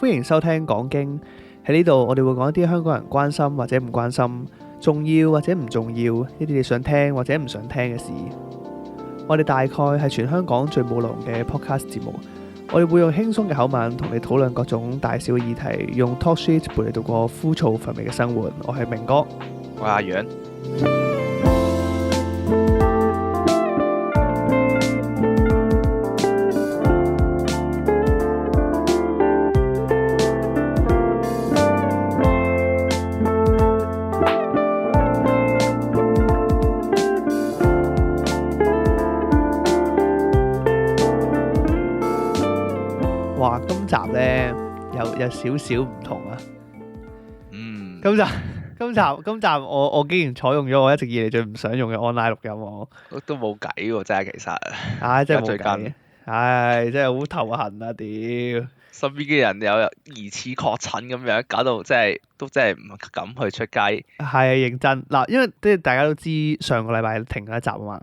歡迎收聽講經。喺呢度，我哋會講一啲香港人關心或者唔關心，重要或者唔重要，一啲你想聽或者唔想聽嘅事。我哋大概係全香港最冇內容嘅 podcast 節目。我哋會用輕鬆嘅口吻同你討論各種大小嘅議題，用 talk shit 陪你度過枯燥乏味嘅生活。我係明哥，我係阿楊。哇！今集呢有少少唔同啊。今集我竟然採用咗我一直以嚟最唔想用嘅 online 錄音喎。都冇計喎，真係其實。唉，真係冇最計近。唉，真係好頭痕啊！屌。身邊嘅人有疑似確診咁樣，搞到真係唔敢去出街。係啊，認真嗱，因為即係大家都知上個禮拜停咗一集啊嘛。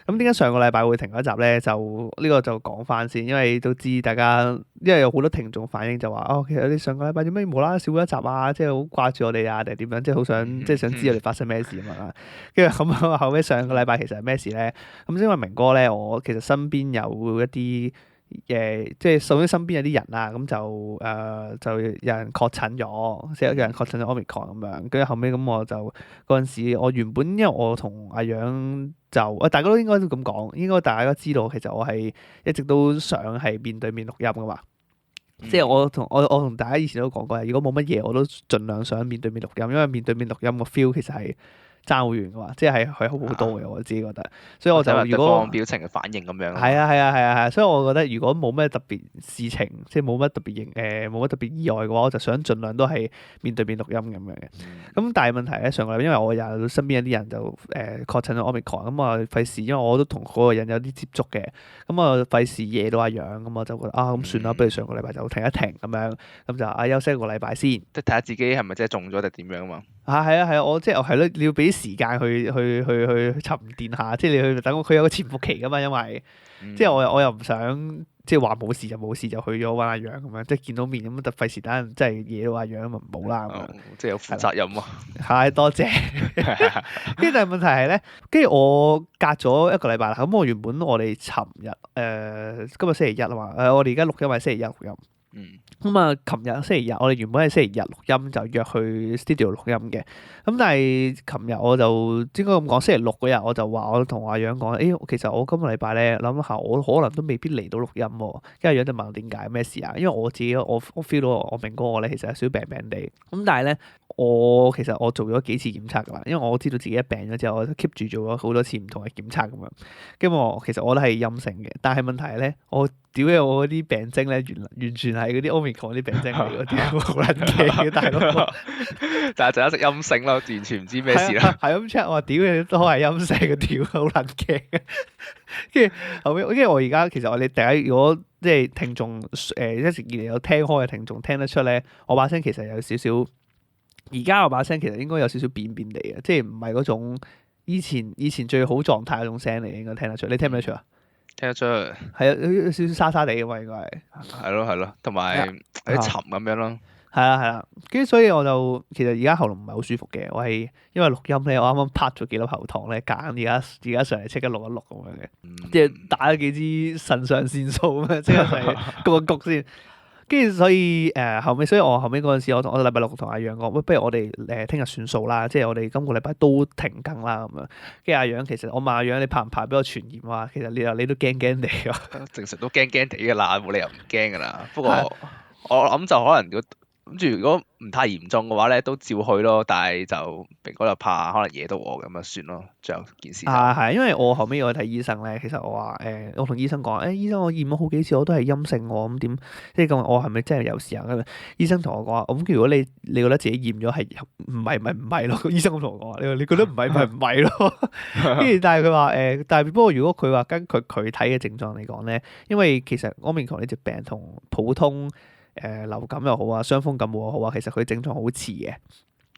咁點解上個禮拜會停咗一集咧？就呢個就講翻先，因為都知大家，因為有好多聽眾反映就話，哦，其實你上個禮拜點解無啦啦少咗一集啊？即係好掛住我哋啊，定係點樣？即係好想，即係想知我哋發生咩事啊嘛。跟住咁後尾上個禮拜其實係咩事咧？咁因為明哥咧，我其實身邊有一啲。即係首先身邊有啲人啦，咁就有人確診咗，即係有人確診咗 Omicron 咁樣，跟住後尾咁我就嗰陣時，我原本因為我同阿楊就大家都應該都咁講，應該大家都知道其實我係一直都想係面對面錄音噶嘛，即係我同大家以前都講過，如果冇乜嘢我都盡量想面對面錄音，因為面對面錄音個 feel 其實係爭好遠嘅嘛，即係好好多嘅，我自己覺得，所以我就如果表情嘅反應咁樣。係啊，所以我覺得如果冇咩特別事情，即係冇乜特別意外嘅話，我就想盡量都係面對面錄音咁樣嘅。咁但係問題咧，上個禮拜因為我有身邊有啲人就確診咗 Omicron，咁啊費事，因為我都同嗰個人有啲接觸嘅，咁啊費事惹到阿楊，咁我就覺得咁算啦，不如上個禮拜就停一停咁樣，咁就休息一個禮拜先，即係睇下自己係咪真係中咗定點樣啊嘛。係啊，我即係係咯，你要俾啲時間去沉澱下，即係你去等佢有個潛伏期噶嘛，因為即係我又唔想即係話冇事就冇事就去咗揾阿楊咁樣，即係見到面咁就費事等人即係惹到阿楊咁唔好啦咁樣。即係有負責任啊。係多謝。跟住但係問題係咧，跟住我隔咗一個禮拜啦，咁我原本我哋尋日今日星期一啊嘛，我哋而家錄音係星期一錄音。咁啊，琴日星期日，我哋原本係星期日錄音，就約去 studio 錄音嘅。咁但係琴日我就應該咁講，星期六嗰日我就話我同阿楊講，其實我今個禮拜咧諗下，我可能都未必嚟到錄音喎。跟住阿楊就問我點解咩事啊？因為我自己我 feel 到我明哥我咧其實有少少病病地。咁但係咧，其實我做咗幾次檢測㗎啦，因為我知道自己一病咗之後，我 keep 住做咗好多次唔同嘅檢測咁樣。跟住其實我都係陰性嘅，但係問題係咧，我屌嘅我嗰啲病徵咧，完全係嗰啲 Omicron 啲病徵嚟嗰啲，好撚驚嘅大佬。但係就一直陰性啦，完全唔知咩事啦。係咁 check，我話屌你都係陰性嘅，屌好撚驚。跟住後尾，跟住我而家其實我哋第一，如果即係聽眾一直以嚟有聽開嘅聽眾聽得出咧，我把聲其實有少少，而家我把聲其實應該有少少扁扁地嘅，即係唔係嗰種以前最好狀態嗰種聲嚟，應該聽得出。你聽唔聽得出啊？聽得出。係啊，有少少沙沙地嘅嘛，應該係。係咯，同埋有啲沉咁樣咯。係啦，跟住所以我就其實而家喉嚨唔係好舒服嘅，我係因為錄音咧，我啱啱拍咗幾粒喉糖咧，夾硬而家上嚟即刻錄一錄咁樣嘅，即係打咗幾支腎上腺素咁樣，即刻上嚟焗一焗先。跟住所以後尾，所以我後尾嗰陣時，我禮拜六同阿楊講，不如我哋聽日算數啦，即係我哋今個禮拜都停更啦咁樣。跟住阿楊其實我問阿楊你怕唔怕俾我傳染啊？其實你都驚驚地㗎。正常都驚驚地㗎啦，冇理由唔驚㗎啦。不過我諗就可能如果唔太嚴重嘅話咧，都照去咯。但係就明哥就怕可能惹到我咁啊，算咯。最後件事係因為我後尾我去睇醫生咧，其實我話我同醫生講，醫生我驗咗好幾次我都係陰性喎，咁點即係咁我係咪真係有事啊？咁醫生同我講話，咁如果你覺得自己驗咗係唔係咯？醫生咁同我講話，你覺得唔係咪唔係咯？跟住但係佢話但係不過如果佢話根據佢睇嘅症狀嚟講咧，因為其實Omicron呢隻病同普通流感又好啊，傷風感冒又好啊，其實佢症狀好似嘅，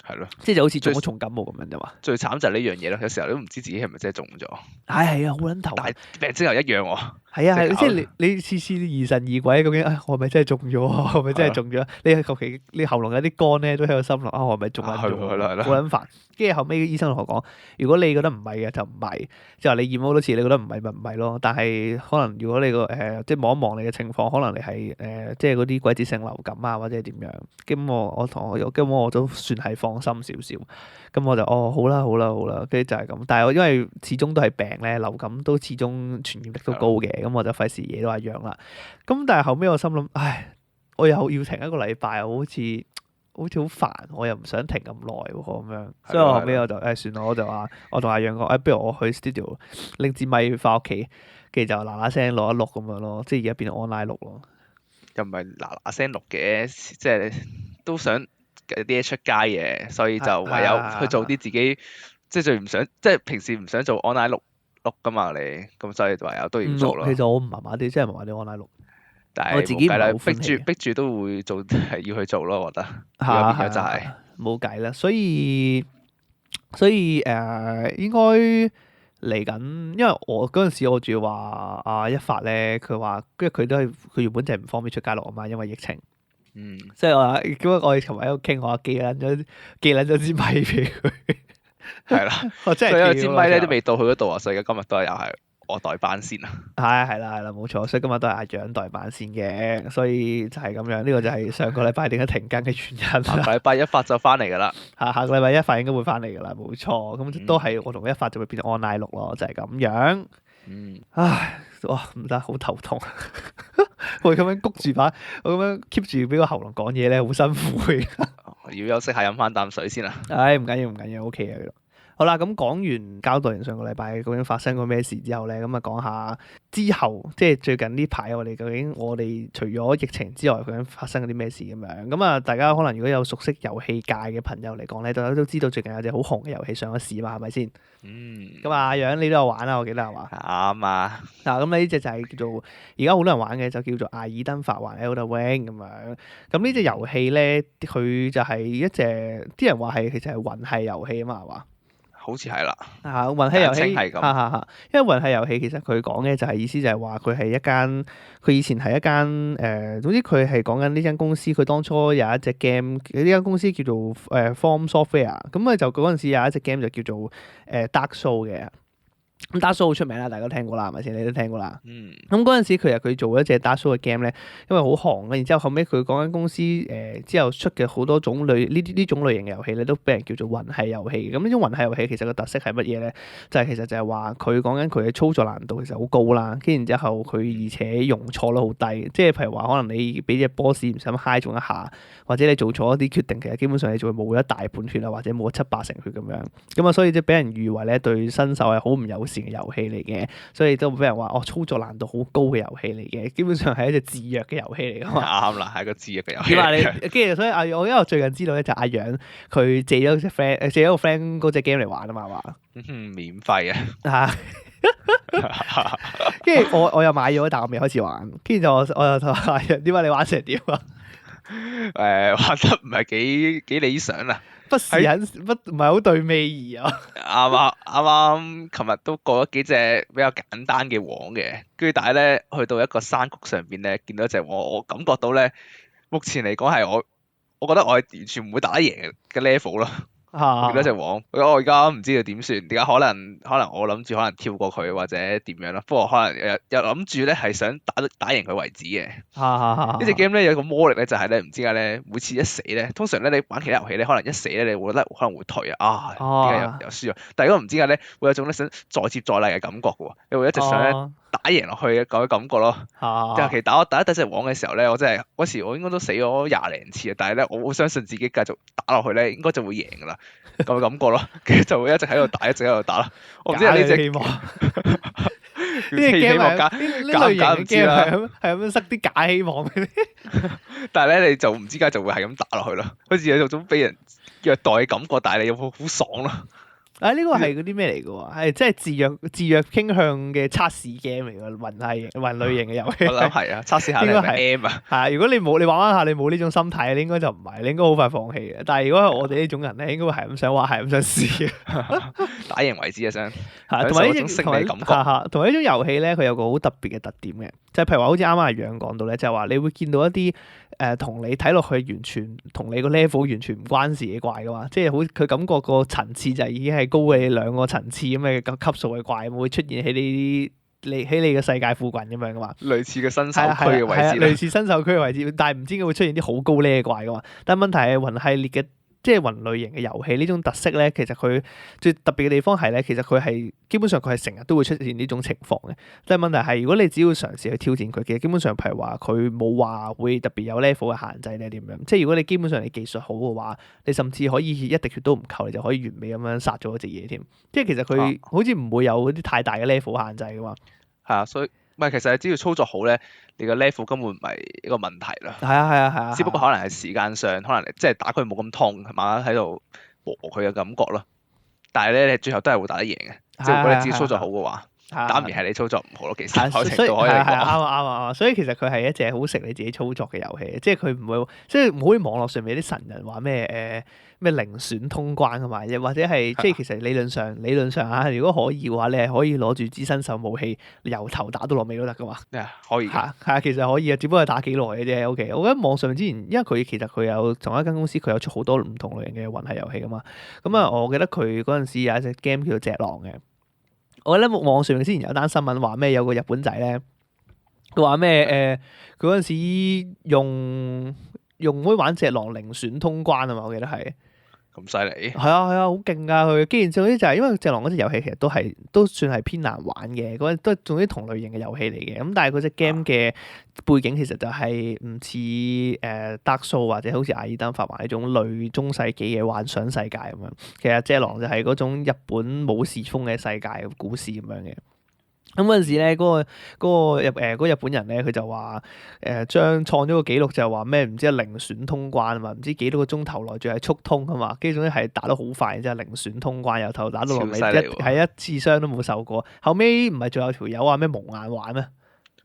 係咯，即係就好似中咗重感冒咁樣啫嘛。最慘就係呢樣嘢咯，有時候你都唔知自己係咪真係中咗。係啊，好撚頭。但係病徵又一樣喎。係啊係，即係即係你次次疑神疑鬼，究竟我係咪真係中咗啊？我係咪真係中咗？你求其你喉嚨有啲乾咧，都喺度心諗我係咪中撚咗？係啦係啦好撚煩。跟住後尾醫生同我講，如果你覺得唔係嘅就唔係，即係話你驗好多次，你覺得唔係咪唔係咯？但係可能如果你個即係望一望你嘅情況，可能你係即係嗰啲季節性流感啊，或者係點樣？咁我都算係放心少少。咁我就好啦好啦好啦，跟住就係咁。但係我因為始終都係病咧，流感都始終傳染力都高嘅，咁我就費事嘢都一樣啦。咁但係後尾我心諗，唉，我又要停一個禮拜，好似好煩，我又唔想停咁耐喎咁樣。所以我後尾我就算啦，我就話我同阿楊講，不如我去 studio 拎支咪翻屋企，跟住就嗱嗱聲錄一錄咁樣咯，即係而家變咗 online 錄咯。又唔係嗱嗱聲錄嘅，即係都想有啲嘢出街嘅，所以就唯有去做啲自己即係最唔想，即係平時唔想做 online 錄噶嘛你，咁所以唯有都要做咯。其實我麻麻地，真係麻麻地 online 錄。但係我自己唔係好逼歡喜住逼住都會做，係要去做咯，我覺得。而家變咗就係冇計啦，所以應該嚟緊，因為我嗰陣時我仲要話一發咧，佢話跟住佢都係佢原本就係唔方便出街錄啊嘛，因為疫情。嗯。即係我咁我哋琴日喺度傾，我話寄撚咗支咪俾佢。係啦，我真所以有係寄喎支咪咧都未到佢嗰度啊，所以今日都係又係我代班先啊。係啦，冇錯，所以今日都係阿楊代班先嘅，所以就係咁樣。呢個就係上個禮拜點解停更嘅原因下啦。個禮拜一發就翻嚟㗎啦。下個禮拜一發應該會翻嚟㗎啦，冇錯。咁都係我同佢一發就會變咗 online 錄咯，就係咁樣。嗯。唉，哇唔得，好頭痛。我咁樣谷住我咁樣 keep 住俾個喉嚨講嘢咧，好辛苦嘅。要休息下，飲翻啖水先啦。唉，唔緊要，OK 嘅。好啦，咁講完交代完上個禮拜究竟發生過咩事之後咧，咁啊講下之後，即係最近呢排我哋除咗疫情之外，究竟發生咗啲咩事咁樣？咁啊，大家可能如果有熟悉遊戲界嘅朋友嚟講咧，都知道最近有隻好紅嘅遊戲上咗市嘛，係咪先？嗯。咁啊，阿楊你都有玩啦，我記得係嘛？啱啊。嗱，咁呢隻就係叫做而家好多人玩嘅，就叫做《艾爾登法環 Elden Ring》咁樣。咁呢隻遊戲咧，佢就係一隻啲人話係其實係魂系遊戲啊嘛，係嘛？好似係啦。魂系遊戲係咁。因為魂系遊戲其實佢講嘅就係意思就係話佢係一間，佢以前係一間總之佢係講緊呢間公司，佢當初有一隻 game，呢間公司叫做From Software，咁啊就嗰陣時有一隻 game 就叫做Dark Soul 嘅。咁 Dark Soul 好出名啦，大家都聽過啦，係咪先？你都聽過啦。嗯。咁嗰陣時佢做一隻 Dark Soul 嘅 game 咧，因為好紅啦，然之後後尾佢嗰間公司之後出嘅好多種類呢種類型嘅遊戲咧，都俾人叫做魂系遊戲。咁呢種魂系遊戲其實個特色係乜嘢咧？其實就係話佢講緊佢嘅操作難度其實好高啦，跟住然之後佢而且容錯率好低，即係譬如話可能你俾隻 boss 唔小心揩中一下，或者你做錯一啲決定，其實基本上你就會冇一大半血啊，或者冇七八成血咁樣。咁啊，所以即係俾人譽為咧對新手係好唔友善嘅遊戲嚟嘅，所以都俾人話操作難度好高嘅遊戲嚟嘅，基本上係一隻自虐嘅遊戲嚟㗎嘛。啱啦，係個自虐嘅遊戲。點啊你？跟住所以我因為我最近知道咧，就阿楊佢借咗個 friend 嗰隻 game 嚟玩啊嘛，係嘛？免費啊！跟住我又買咗，但我未開始玩。跟住就我又同阿楊點解你玩成點啊？玩得唔係幾理想啊！不是唔係好對味兒啊！啱，琴日都過咗幾隻比較簡單嘅王嘅，跟住但係咧去到一個山谷上邊咧，見到一隻王，我感覺到咧，目前嚟講係我覺得我係完全唔會打得贏嘅 level 咯。見到隻王，我而家唔知道點算，點解可能我諗住可能跳過佢或者點樣咯，不過可能又諗住咧係想打贏佢為止嘅。呢隻 game 咧有個魔力咧就係咧唔知點解咧每次一死咧，通常咧你玩其他遊戲咧可能一死咧你會覺得可能會退啊，點解又輸啊？但係如果唔知點解咧會有種咧想再接再厲嘅感覺嘅喎，你會一直想咧打贏落去嘅咁嘅感覺咯。尤其打第一隻王嘅時候咧，我真係嗰時我應該都死咗廿零次啊，但係咧我好相信自己繼續打落去咧應該就會贏㗎啦。咁嘅感覺咯，跟住就會一直喺度打，一直喺度打咯。我唔知呢隻希望呢隻 game 呢類型嘅 game 係咁樣塞啲假希望俾你。但係咧，你就唔知點解就會係咁打落去咯，好似有種俾人虐待嘅感覺，但係你又好爽咯。呢個係嗰啲咩嚟嘅喎？係即係自虐傾向嘅測試 game 嚟㗎，魂類型嘅遊戲。我諗係啊，測試下你係咪 M 啊？係啊，如果你玩下，你冇呢種心態，你應該就唔係，你應該好快放棄嘅。但係如果係我哋呢種人咧，應該會係咁想玩，係咁想試嘅。打贏為止啊，想係同埋呢種勝利感覺。同埋呢種遊戲咧，佢有個好特別嘅特點嘅，就係譬如話好似啱啱阿楊講到咧，就係話你會見到一啲同你睇落去完全同你個 level 完全唔關事嘅怪噶嘛，即係好佢感覺個層次就已經係高過你兩個層次咁嘅級數嘅怪，會出現喺你嘅世界附近咁樣噶嘛。類似嘅新手區嘅位置類似新手區嘅位置，但係唔知點解會出現啲好高 level 嘅怪噶嘛。但係問題係魂系列嘅。即係魂類型嘅遊戲呢種特色咧，其實佢最特別嘅地方係咧，其實佢係基本上佢係成日都會出現呢種情況嘅。但係問題係，如果你只要嘗試去挑戰佢，其實基本上譬如話佢冇話會特別有 level 嘅限制咧點樣。即係如果你基本上你技術好嘅話，你甚至可以一滴血都唔扣，你就可以完美咁樣殺咗嗰隻嘢添。即係其實佢好似唔會有啲太大嘅 level 限制噶嘛。係啊，所以唔係其實你只要操作好咧，你個 level 根本唔係一個問題啦。係啊。只不過可能係時間上，可能你即係打佢冇咁痛，慢慢喺度磨佢嘅感覺咯。但係咧，你最後都係會打得贏嘅。即係如果你只要操作好嘅話，打唔贏係你操作唔好咯。其實某程度可以嚟講。啱。所以其實佢係一隻好食你自己操作嘅遊戲，即係佢唔會，即係唔好似網絡上面啲神人話咩零選通關啊嘛，又或者係即係其實理論上啊，如果可以嘅話，你係可以攞住支新手武器由頭打到落尾都得噶嘛。可以。其實可以啊，只不過係打幾耐嘅啫。OK，我覺得網上之前，因為佢其實佢有同一間公司，佢有出好多唔同類型嘅魂系遊戲噶嘛。咁啊，我記得佢嗰陣時有一隻 game 叫做隻狼嘅。我覺得網上之前有單新聞話咩有個日本仔咧，佢話咩佢嗰陣時用可以玩隻狼零選通關啊嘛，我記得係。咁犀利？係啊，好勁㗎佢。既然之後就係因為隻狼嗰隻遊戲其實都算係偏難玩嘅，嗰都係仲啲同類型嘅遊戲嚟嘅。咁但係嗰隻 game 嘅背景其實就係唔似Dark Souls 或者好似阿爾登法環呢種類中世紀嘅幻想世界咁樣。其實隻狼就係嗰種日本武士風嘅世界故事咁樣嘅。咁嗰陣時咧，嗰個日本人咧，佢就話創咗個紀錄，就係話咩唔知零選通關啊嘛，唔知幾多個鐘頭內仲係速通啊嘛，跟住總之係打得好快，然之後零選通關，由頭打到落尾，係一次傷都冇受過。後尾唔係仲有條友話咩蒙眼玩咩？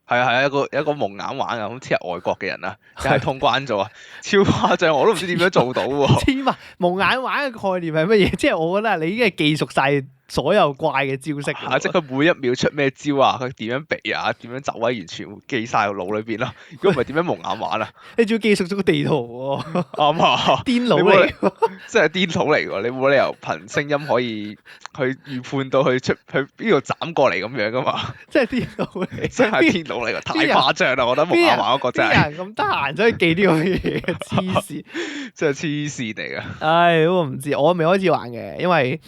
係啊，一個蒙眼玩啊，好似係外國嘅人啊，真係通關咗啊，超誇張，我都唔知點樣做到喎。黐嘛，蒙眼玩嘅概念係乜嘢？即係我覺得你已經係記熟晒所有怪嘅招式。即係佢每一秒出咩招啊，佢點樣避啊，點樣走位，完全會記晒個腦裏邊咯。如果唔係點樣蒙眼玩啊？你仲要記熟咗個地圖喎。啱啊，癲佬嚟，真係癲佬嚟喎！你冇理由憑聲音可以去預判到去邊度斬過嚟咁樣噶嘛？真係癲佬嚟，真係癲佬嚟㗎，太誇張啦！我覺得蒙眼玩嗰個真係。啲人咁得閒走去記呢個嘢，黐線，真係黐線嚟㗎。唉，我唔知，我未開始玩嘅，因為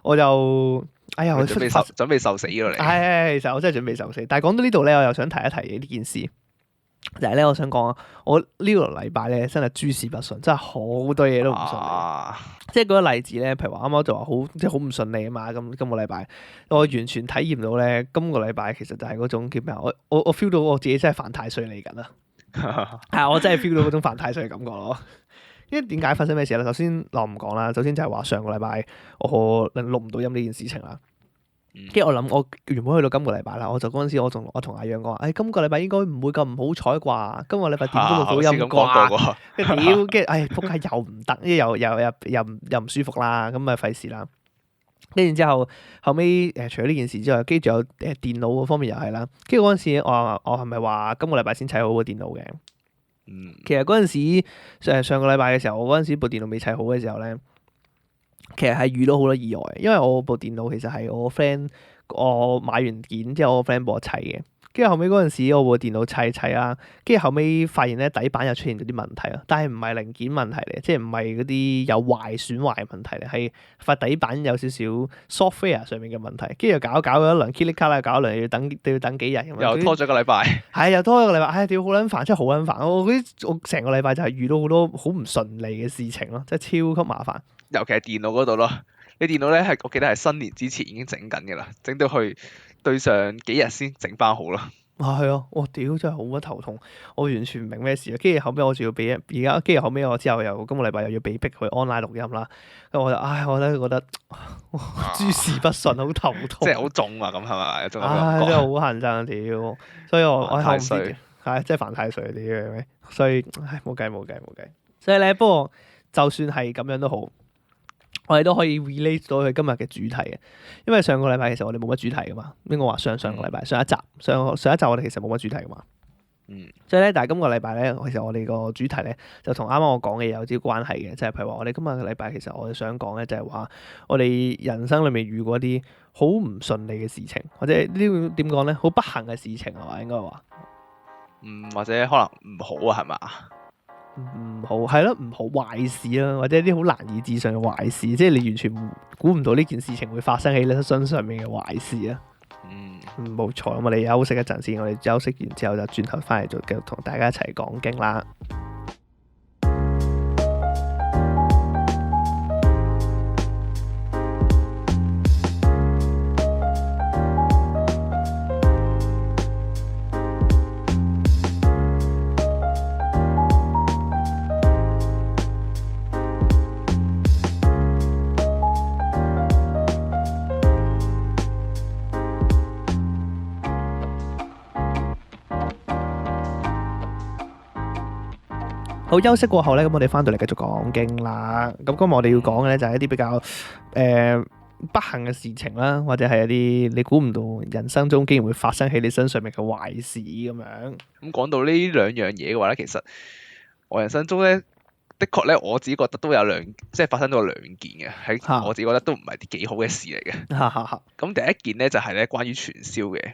我就我準備受死咯你。係，其實我真係準備受死。但係講到呢度咧，我又想提一提呢件事。就係咧，我想講我呢個禮拜咧真係諸事不順，真係好多嘢都唔順利。即係舉個例子咧，譬如話啱啱就話即係好唔順利啊嘛。咁今個禮拜我完全體驗到咧，今個禮拜其實就係嗰種叫咩啊？我 feel 到我自己真係犯太歲嚟緊啦。係我真係 feel 到嗰種犯太歲嘅感覺咯。因為點解發生咩事咧？首先我唔講啦。首先就係話上個禮拜我錄唔到音呢件事情啦。跟住我諗，我原本去到今個禮拜啦，我就嗰陣時我同阿楊講話，今個禮拜應該唔會咁唔好彩啩，今個禮拜點都錄到音啩。跟住屌，跟住仆街又唔得，又唔舒服啦，咁咪費事啦。跟住之後尾除咗呢件事之外，跟住仲有電腦嗰方面又係啦。跟住嗰陣時我係咪話今個禮拜先砌好個電腦嘅？其實嗰陣時上個禮拜嘅時候，我嗰陣時部電腦未砌好嘅時候咧。其實係遇到好多意外，因為我部電腦其實係我 friend 我買完件之後，我 friend 幫我砌嘅。跟住後尾嗰陣時，我部電腦砌啦，跟住後尾發現咧底板又出現咗啲問題啊，但係唔係零件問題嚟，即係唔係嗰啲有損壞嘅問題嚟，係塊底板有少少 software 上面嘅問題。跟住又搞咗一輪 click 卡啦，搞一輪要等幾日咁樣。又拖咗個禮拜。係又拖咗個禮拜，屌好撚煩，真係好撚煩。我成個禮拜就係遇到好多好唔順利嘅事情咯，真係超級麻煩。尤其係電腦嗰度咯，你電腦咧我記得係新年之前已經整緊嘅啦，整到去對上幾日先整翻好咯。係啊，我屌真係好鬼頭痛，我完全唔明咩事啊！跟住後尾我仲要俾而家，跟住後尾我之後又今個禮拜又要被逼去 online 錄音啦，咁我就我覺得諸事不順，好頭痛。即係好重啊，咁係咪？有種咁嘅唉，感覺。真係好痕憎屌，所以我犯太歲唔知係真係犯太歲啲，所以唉冇計。所以咧，不過就算係咁樣都好，我哋都可以 relate 到佢今日嘅主題嘅，因為上個禮拜其實我哋冇乜主題噶嘛，應該話上個禮拜上一集我哋其實冇乜主題噶嘛。所以咧，但係今個禮拜咧，其實我哋個主題咧就同啱啱我講嘅有啲關係嘅，即係譬如話我哋今日嘅禮拜其實我哋想講咧就係話我哋人生裏面遇過啲好唔順利嘅事情，或者呢個點講咧，好不幸嘅事情係嘛？應該話或者可能唔好啊，係嘛？唔好係咯，唔好壞事啦，或者啲好難以置信嘅壞事，即係你完全估唔到呢件事情會發生喺你身上面嘅壞事啊。冇錯，咁我哋休息一陣先，我哋休息完之後就轉頭翻嚟就繼續同大家一齊講經啦。好，休息過後咧，咁我哋翻到嚟繼續講經啦。咁今日我哋要講嘅咧就係一啲比較不幸嘅事情啦，或者係一啲你估唔到人生中竟然會發生喺你身上面嘅壞事咁樣。咁講到呢兩樣嘢嘅話咧，其實我人生中咧，的確咧，我自己覺得都有即係發生咗兩件嘅，喺我自己覺得都唔係啲幾好嘅事嚟嘅。咁第一件咧就係咧關於傳銷嘅。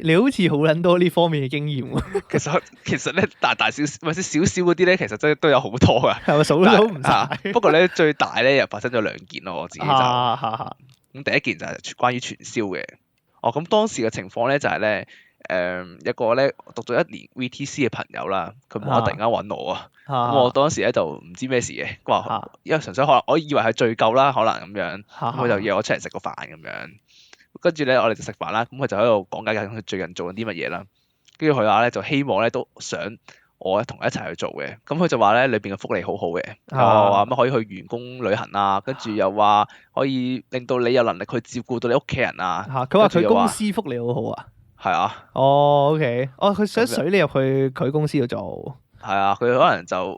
你好似好撚多呢方面嘅經驗喎。其實咧大小或者少少嗰啲咧，其實真係都有好多㗎。係咪數都數唔晒？不過咧最大咧又發生咗兩件咯，我自己就。咁第一件就係關於傳銷嘅。咁當時嘅情況咧就係咧。一個咧讀咗1年 VTC 嘅朋友啦，佢冇得突然間揾我啊，咁我當時咧就唔知咩事嘅，佢話因為純粹可能我以為係聚舊啦，可能咁樣，咁佢就約我出嚟食個飯咁樣，跟住咧我哋就食飯啦，咁佢就喺度講解緊佢最近做緊啲乜嘢啦，跟住佢話咧就希望咧都想我同佢一齊去做嘅，咁佢就話咧裏邊嘅福利好好嘅，又話乜可以去員工旅行啊，跟住又話可以令到你有能力去照顧到你屋企人啊，佢話佢公司福利好好啊。係啊。OK。佢想水你入去佢公司度做。係啊，佢可能就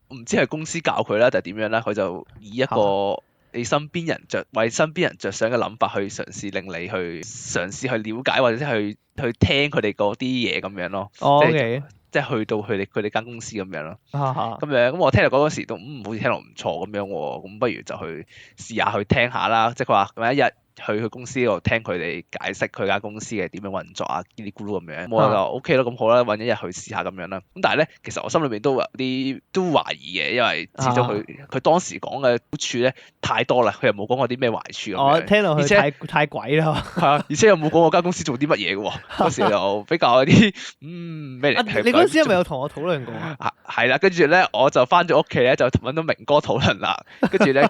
唔知係公司教佢啦，定係點樣咧？佢就以一個你身邊人為身邊人着想嘅諗法去嘗試令你去嘗試去了解或者去聽佢哋嗰啲嘢咁樣咯。OK。即係去到佢哋間公司咁樣咯。咁咁我聽嚟嗰時都好似聽落唔錯咁樣喎，咁不如就去試下去聽下啦。即係佢話咁一日去公司度聽佢哋解釋佢間公司嘅點樣運作啊，嘰哩咕嚕咁樣，我就 OK 咯，咁好啦，揾一日去試下咁樣啦。咁但係咧，其實我心裏邊都有啲懷疑嘅，因為始終佢當時講嘅好處咧太多啦，佢又冇講過啲咩壞處咁樣。聽落去太鬼啦。係啊，而且又冇講過間公司做啲乜嘢嘅喎。嗰時又比較有啲咩嚟？你嗰陣時係咪有同我討論過啊？係啦，跟住咧我就翻咗屋企咧，就揾到明哥討論啦。跟住咧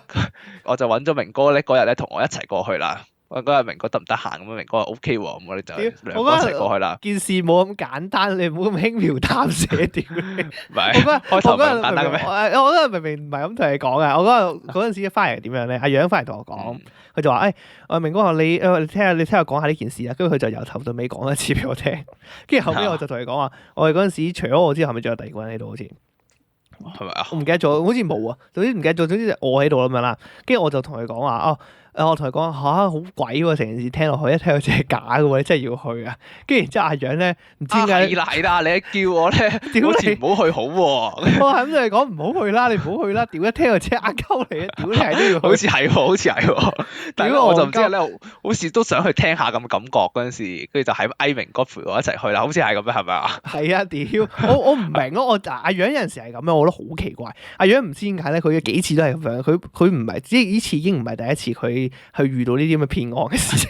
我就揾咗明哥咧嗰日咧同我一齊過去啦。嗰日明哥得唔得閒咁啊？明哥話 OK 喎，咁我哋就兩個一齊過去啦。件事冇咁簡單，你唔好咁輕描淡寫屌你。唔係，開頭唔係咁簡單嘅咩？我嗰日明明唔係咁同你講嘅。我嗰陣時翻嚟點樣咧？阿楊翻嚟同我講，佢就話：明哥話你聽下講下呢件事啊。跟住佢就由頭到尾講一次俾我聽。跟住後尾我就同佢講話，我哋嗰陣時除咗我之後，係咪仲有第二個人喺度？好似係咪啊？我唔記得咗，好似冇啊。總之唔記得咗，總之就我喺度咁樣啦。跟住我就同佢講話我同佢講好鬼喎！成件事聽落去，一聽到真係假嘅喎，你真係要去啊！跟住然之後阿楊咧，唔知點解係啦，你一叫我咧，好似唔好去好喎。我係咁同你講唔好去啦，你唔好去啦！屌一聽就即係呃鳩你啊！屌你係都要去，好似係喎，好似係喎。但係我就唔知咧，好似都想去聽下咁嘅感覺嗰陣時，跟住就喺嗌明哥陪我一齊去啦，好似係咁樣，係咪啊？係啊！屌我唔明咯，阿楊有陣時係咁樣，我覺得好奇怪。阿楊唔知點解咧，佢幾次都係咁樣，佢唔係即係呢次已經唔係第一次佢去遇到呢啲咁嘅騙案嘅事情，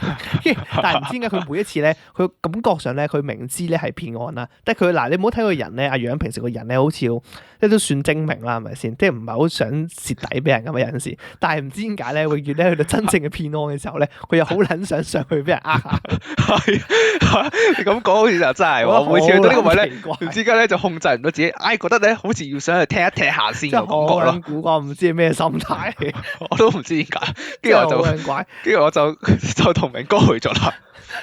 但係唔知點解佢每一次咧，佢感覺上咧，佢明知咧係騙案啦，但係佢嗱，你唔好睇個人咧，阿楊平時個人咧好似即係都算精明啦，係咪先？即係唔係好想蝕底俾人咁嘅有陣時，但係唔知點解咧，永遠咧去到真正嘅騙案嘅時候咧，佢又好撚想上去俾人呃下。你咁講好似就真係我覺得喎，每次去到呢個位咧，好撚奇怪唔知點解咧就控制唔到自己，覺得咧好似要想去踢一踢下先真係好嘅感覺咯撚。古怪，唔知係咩心態嚟，我都唔知點解，跟真係好住我就撚怪。跟住我就同明哥去咗啦。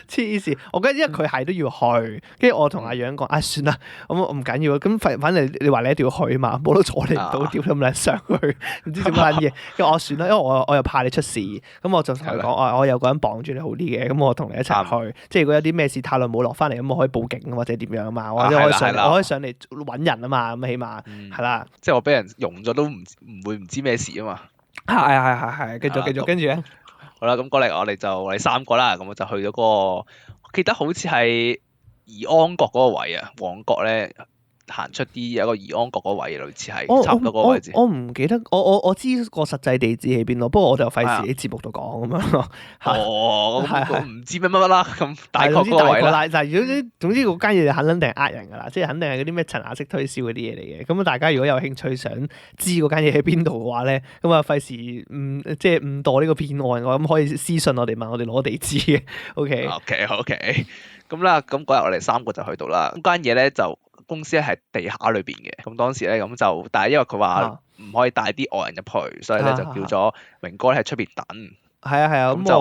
黐線！我覺得因為佢係都要去，跟住我同阿楊講，算啦，咁我唔緊要，咁反正你話你一定要去嘛，冇得阻你唔到，屌你咪上去，唔知做乜撚嘢。跟住我算啦，因為我又怕你出事，咁我就同佢講，我有個人綁住你好啲嘅，咁我同你一齊去，即係如果有啲咩事太耐冇落翻嚟，咁我可以報警或者點樣啊嘛，或者我可以上嚟揾人啊嘛，咁起碼係啦。即係我俾人用咗都唔會唔知咩事啊嘛。係，繼續，跟住咧。好啦，咁過嚟我哋三個啦，咁我就去咗嗰個，我記得好似係怡安閣嗰個位啊，旺角咧行出啲有個怡安閣嗰個位，類似係差唔多嗰個位置。我唔記得，我知個實際地址喺邊咯，不過我就費事喺節目度講咁樣咯。哦，咁唔知乜乜啦，咁大概嗰個位啦。但係總之嗰間嘢肯定係呃人㗎啦，即係肯定係嗰啲咩層壓式推銷嗰啲嘢嚟嘅。咁大家如果有興趣想知嗰間嘢喺邊度嘅話咧，咁啊費事即係誤墮呢個騙案，我咁可以私信我哋問我哋攞地址嘅。OK。咁啦，咁嗰日我哋三個就去到啦。嗰間嘢咧就公司係地下裏邊嘅。咁當時咧咁就，但係因為佢話唔可以帶啲外人入去，所以咧就叫咗明哥咧喺出邊等。係啊，咁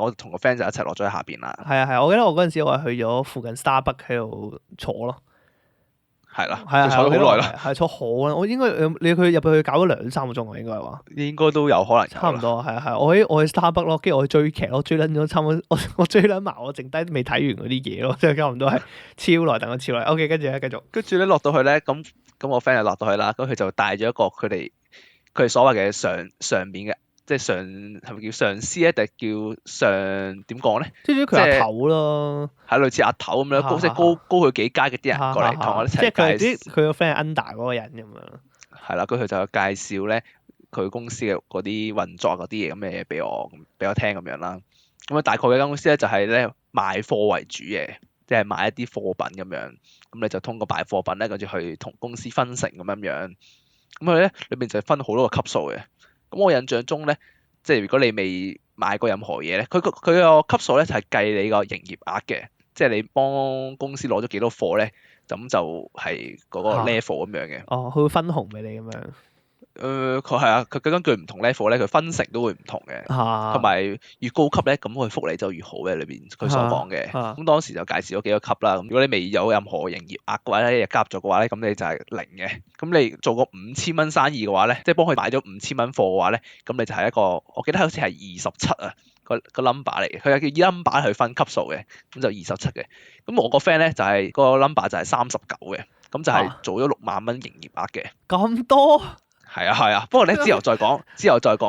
我就同個 friend 就一齊落咗喺下邊啦。係，我記得我嗰陣時我係去咗附近 Starbucks 喺度坐咯。係啦，坐咗好耐啦。係坐好啊！我應該你入去搞咗2-3個鐘啊，應該係話。應該都有可能。差唔多係，我去 Starbucks 咯，跟住我去追劇咯，追撚咗差唔多，我追撚埋我剩低未睇完嗰啲嘢咯，即係差唔多係超耐，等我超耐。OK，跟住咧繼續。跟住咧落到去咧，咁我 friend 就落到去啦，咁佢就帶咗一個佢哋所謂嘅上邊嘅。即係係咪叫上司咧？定係叫點講咧？即係佢阿頭咯，係類似阿頭咁樣，即係高佢幾階嘅啲人過嚟同我一齊介紹。即係佢個 friend 係 under 嗰個人咁樣。係啦，佢就介紹咧佢公司嘅嗰啲運作嗰啲嘢咁嘅嘢俾我聽咁樣啦。咁啊，大概嘅間公司咧就係咧賣貨為主嘅，即係賣一啲貨品咁樣。咁你就通過賣貨品咧，跟住去同公司分成咁樣。咁佢咧裏邊就分好多個級數嘅。咁我印象中咧，即係如果你未買過任何嘢咧，佢個級數咧就係計你個營業額嘅，即係你幫公司攞咗幾多貨咧，咁就係嗰個 level 咁樣嘅。佢會分紅俾你咁樣。佢係啊，佢根據唔同 level 咧，佢分成都會唔同嘅，同埋越高級咧，咁佢福利就越好嘅。裏邊佢所講嘅，咁當時就介紹咗幾個級啦。咁如果你未有任何營業額嘅話咧，加入咗嘅話咧，咁你就係零嘅。咁你做過5000蚊生意嘅話咧，即係幫佢買咗5000蚊貨嘅話咧，咁你就係一個，我記得好似係27啊個 number 嚟嘅。佢係叫以 number 去分級數嘅，咁就27嘅。咁我個 friend 咧就係個 number 就係39嘅，咁就係做咗6萬蚊營業額嘅。咁多？係啊，不過咧之後再講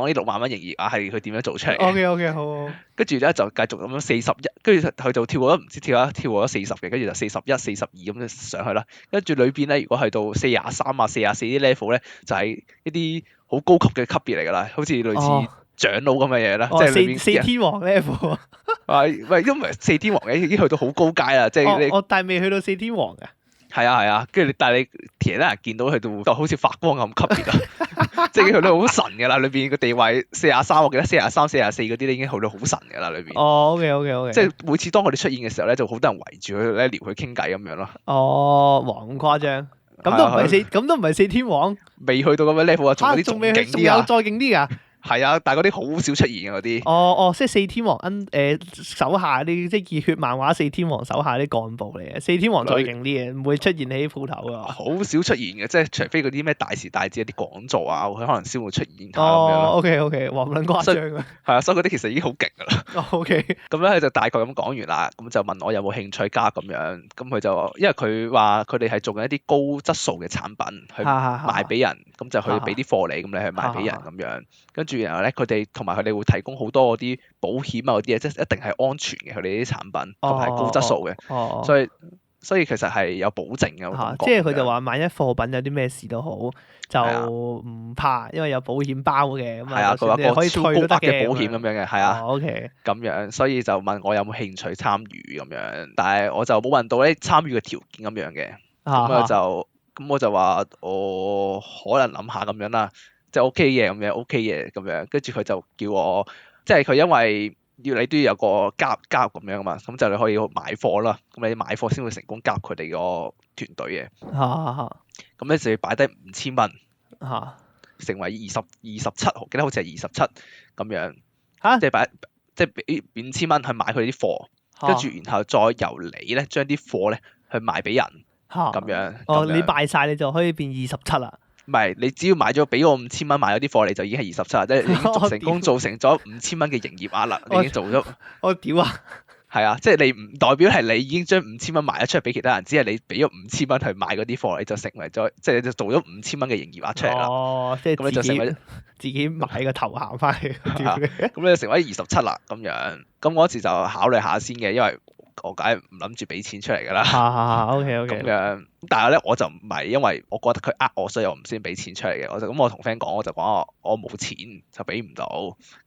呢6萬蚊營業額係佢點樣做出嚟嘅。OK，好。跟住咧就繼續咁樣41，跟住佢就跳過咗唔知跳過咗40嘅，跟住就41、42咁樣上去啦。跟住裏邊咧，如果去到43啊、44啲 level 咧，就係一啲好高級嘅級別嚟㗎啦，好似類似長老咁嘅嘢啦，即係裏邊四天王 level。喂，因為四天王嘅已經去到好高階啦，即係你。但係未去到4天王㗎。係啊，跟住但係你其他人見到佢就好似發光咁級別啊，即係佢都好神㗎啦，裏邊個地位43，我記得43、44嗰啲咧已經去到好神㗎啦，裏邊。OK。即係每次當佢哋出現嘅時候咧，就好多人圍住佢咧，撩佢傾偈咁樣咯。哇咁誇張，咁都唔係四天王，未去到咁嘅 level 啊，仲有啲仲勁啲啊，仲有再勁啲㗎。係啊，但係嗰啲好少出現嘅嗰啲。即係四天王手下啲即係熱血漫畫四天王手下啲幹部嚟嘅。四天王再勁啲嘅，唔會出現喺鋪頭㗎。好少出現嘅，即係除非嗰啲咩大時大節一啲講座啊，佢可能先會出現下咁樣。OK，哇咁撚誇張啊！係啊，所以嗰啲其實已經好勁㗎啦。OK。咁咧佢就大概咁講完啦，咁就問我有冇興趣加咁樣，咁佢就因為佢話佢哋係做緊一啲高質素嘅產品去賣俾人，咁就去俾啲貨你，咁你去賣俾人咁樣。跟住然後咧，佢哋同埋佢哋會提供好多嗰啲保險啊嗰啲嘢，即係一定係安全嘅。佢哋啲產品同埋高質素嘅，所以其實係有保證嘅。即係佢就話萬一貨品有啲咩事都好，就唔怕，因為有保險包嘅。係啊，佢話個超高額嘅保險咁樣嘅，係啊。OK。咁樣，所以就問我有冇興趣參與咁樣，但係我就冇問到咧參與嘅條件咁樣嘅。咁就咁我就話我可能諗下咁樣啦，即係 OK 嘅咁樣，OK 嘅咁樣，跟住佢就叫我，即係佢因為要你都要有個加入咁樣啊嘛，咁就你可以買貨啦，咁你買貨先會成功加入佢哋個團隊嘅，嚇咁咧就要擺低5000蚊，嚇成為27號，記得好似係27咁樣，嚇即係俾5000蚊去買佢啲貨，跟住然後再由你咧將啲貨咧去賣俾人嚇咁樣。哦，咁樣你賣晒你就可以變27啦。唔係，你只要買咗俾我5000蚊買咗啲貨，你就已經係27啦，即係你已經成功造成咗5000蚊嘅營業額啦，你已經做咗。我屌啊！係啊，即係你唔代表係你已經將5000蚊賣咗出嚟俾其他人，只係你俾咗5000蚊去買嗰啲貨，你就成為咗，即係你就做咗5000蚊嘅營業額出嚟啦。哦，即係咁你就成為自己買個頭銜翻嚟。咁你就成為27啦咁樣。咁我嗰時就考慮下先嘅，因為我梗係唔諗住俾錢出嚟㗎啦。OK 咁 OK。樣，但係咧我就唔係，因為我覺得佢呃我，所以我唔先俾錢出嚟嘅。我同 friend 講，我就講我冇錢就俾唔到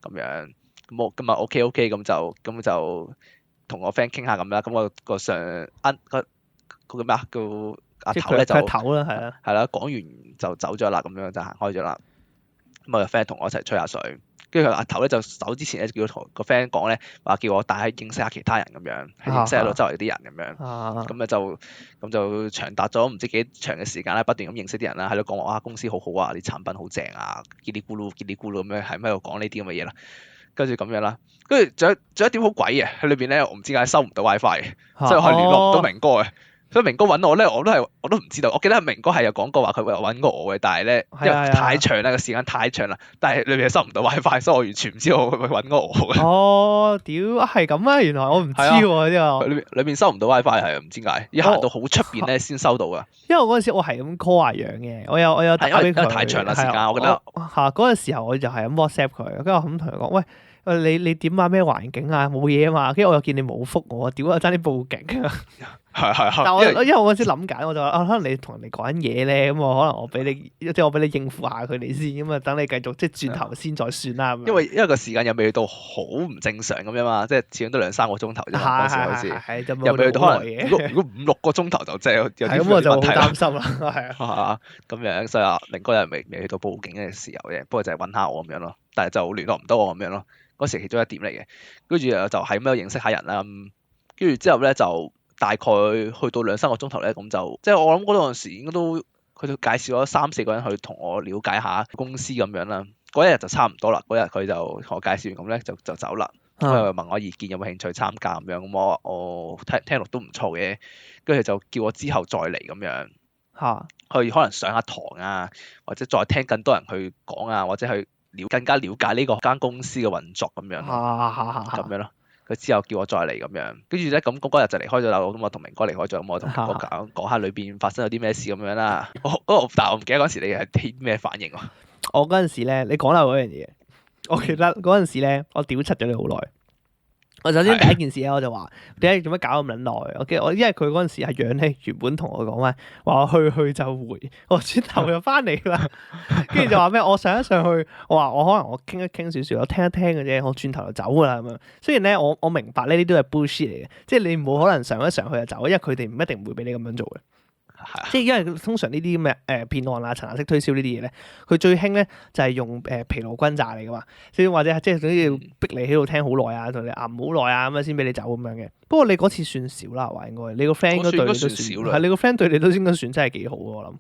咁樣。咁我今日 OK 咁就同我 friend 傾下咁啦。咁我個上個叫咩啊？叫阿即係頭咧就佢頭啦，係啊。係啦，講完就走咗啦，咁樣就行開咗啦。咁我個 friend 同我一齊吹下水，跟住阿頭咧就走之前咧叫同個 friend 講咧，話叫我帶去認識下其他人咁樣，去認識下到周圍啲人咁樣。咁咧就長達咗唔知幾長嘅時間啦，不斷咁認識啲人啦，喺度講話公司好好啊，啲產品好正啊，嘰哩咕嚕咁樣喺度講呢啲咁嘅嘢啦。跟住咁樣啦，跟住仲有一點好鬼嘅，喺裏邊咧我唔知點解收唔到 WiFi 嘅，所以我係聯絡唔到明哥嘅。所以明哥揾我咧，我都唔知道。我記得明哥係有講過話佢揾過我嘅，但係咧因為太長啦，個時間太長啦，但係裏邊收唔到 WiFi，所以我完全唔知道佢揾過我嘅。哦，屌係咁啊！原來我唔知喎呢個。裏邊收唔到 WiFi 係唔知點解，要行到好出邊咧先收到噶。因為嗰陣時我係咁 call 阿楊嘅，我有打俾佢。因為太長啦時間，我覺得嗰陣時候我就係咁 WhatsApp 佢，跟住我咁同佢講，喂。你點啊？咩環境啊？冇嘢啊嘛，跟住我又見你冇覆我，屌啊！爭啲報警啊！係。但係因為我嗰陣時諗緊，我就話可能你同人哋講緊嘢咧，咁我可能我俾你應付下佢哋先，咁啊等你繼續即係轉頭先再算啦。因為個時間又未去到好唔正常咁樣嘛，即係始終都2-3個鐘頭啫嘛，嗰時開始又未去到可能如果5-6個鐘頭就真係有啲咁我就好問題啦。擔心啦，係啊。咁樣所以明哥又未去到報警嘅時候嘅，不過就係揾下我咁樣咯，但係就聯絡唔到我咁樣咯。嗰時其中一點嚟嘅，跟住就係咁樣認識下人啦。跟住之後咧就大概去到2-3個鐘頭咧，咁就即係我諗嗰陣時應該都佢就介紹咗3-4個人去同我了解下公司咁樣啦。嗰一日就差唔多啦，嗰日佢就同我介紹完咁咧就走啦。咁又問我意見有冇興趣參加咁樣，咁我聽落都唔錯嘅。跟住就叫我之後再嚟咁樣去可能上下堂啊，或者再聽更多人去講啊，或者去更加了解呢個間公司嘅運作咁樣咁樣咯。佢之後叫我再嚟咁樣，跟住咧咁嗰日就離開咗啦。咁我同明哥離開咗，咁我同明哥講下裏邊發生咗啲咩事咁樣啦。但係我唔記得嗰陣時你係啲咩反應喎？我嗰陣時咧，你講啦嗰樣嘢，我記得嗰陣時咧，我屌柒咗你好耐。我首先第一件事咧，我就話點解做乜搞咁撚耐？我因為佢嗰陣時係養咧，原本同我講話我去就回，我轉頭又翻嚟啦。跟住就話咩？我上一上去，我話我可能我傾一傾少少，我聽一聽嘅啫，我轉頭就走噶啦咁樣。雖然咧我明白呢啲都係 bullshit 嚟嘅，即係你冇可能上一上去就走，因為佢哋唔一定會俾你咁樣做嘅。即係因為通常呢啲咁嘅騙案啊、層壓式推銷呢啲嘢咧，佢最興咧就係用疲勞轟炸嚟噶嘛，或者即係總之要逼你喺度聽好耐啊，同你揞好耐啊咁樣先俾你走咁樣嘅。不過你嗰次算少啦，話應該你個 friend 都對你都算係你個 friend 對你都應該算真係幾好我諗，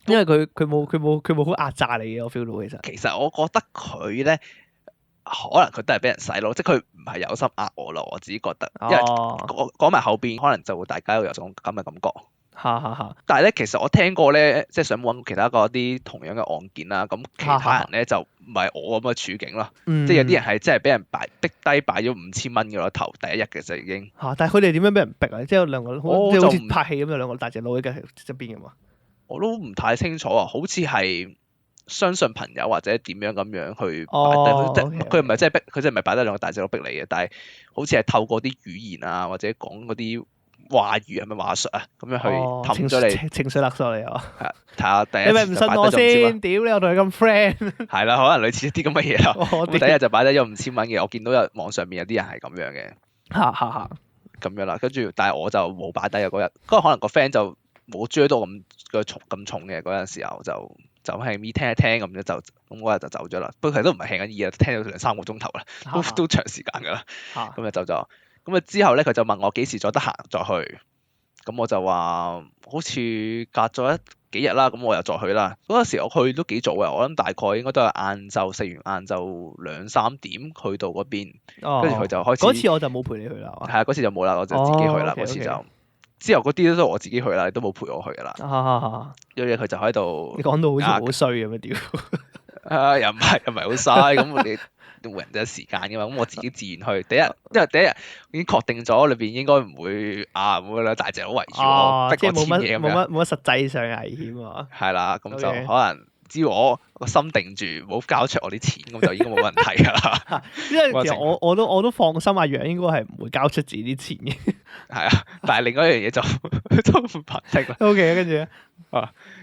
因為佢冇好壓榨你嘅，我 feel 到其實我覺得佢咧可能佢都係俾人洗腦，即係佢唔係有心呃我咯，我自己覺得，因為講埋後邊可能就會大家會有種咁嘅感覺。但係咧，其實我聽過咧，即係上網揾其他嗰啲同樣嘅案件啦。咁其他人咧就唔係我咁嘅處境咯，即係有啲人係真係俾人逼低擺咗5000蚊嘅咯，頭第一日嘅就已經。但係佢哋點樣俾人逼啊？即係兩個好似拍戲咁，有兩個大隻佬喺側邊嘅嘛。我都唔太清楚啊，好似係相信朋友或者點樣咁樣去擺低。佢唔係真係逼，佢真係唔係擺低兩個大隻佬逼你嘅，但係好似係透過啲語言啊，或者講嗰啲話語係咪話術啊？咁樣去氹咗你，情緒勒索你啊！係啊，睇下第一你咪唔信我先？屌你，我同你咁 friend。係啦，可能類似一啲咁嘅嘢啦。我第一日就擺低咗5000蚊嘅，我見到有網上面有啲人係咁樣嘅。咁樣啦，跟住但係我就冇擺低啊嗰日，可能個 friend 就冇追到咁個重咁重嘅嗰陣時候就係咪聽一聽咁樣就咁嗰日就走咗啦。不過其實都唔係輕緊意啊，聽咗2-3個鐘頭啦，都長時間㗎啦。咁就走咗。咁啊之後咧佢就問我幾時再得閒再去。咁我就話好似隔咗幾日啦，咁我又再去啦。嗰陣時我去都幾早嘅，我諗大概應該都係晏晝，食完晏晝2-3點去到嗰邊，跟住佢就開始。嗰次我就冇陪你去啦，係啊，嗰次就冇啦，我就自己去啦。嗰次就之後嗰啲都係我自己去啦，你都冇陪我去㗎啦。跟住佢就喺度。你講到好似好衰咁樣屌。又唔係好嘥咁你。每人都有時間㗎嘛，咁我自己自然去。因為第一日已經確定咗裏邊應該唔會啦，大隻佬圍住我，逼我簽嘢咁樣。冇乜實際上嘅危險啊。係啦，咁就可能只要我個心定住，唔好交出我啲錢，咁就已經冇問題㗎啦。因為其實我都放心，阿楊應該係唔會交出自己啲錢嘅。係啊，但係另外一樣嘢就都唔確定啦。OK，跟住咧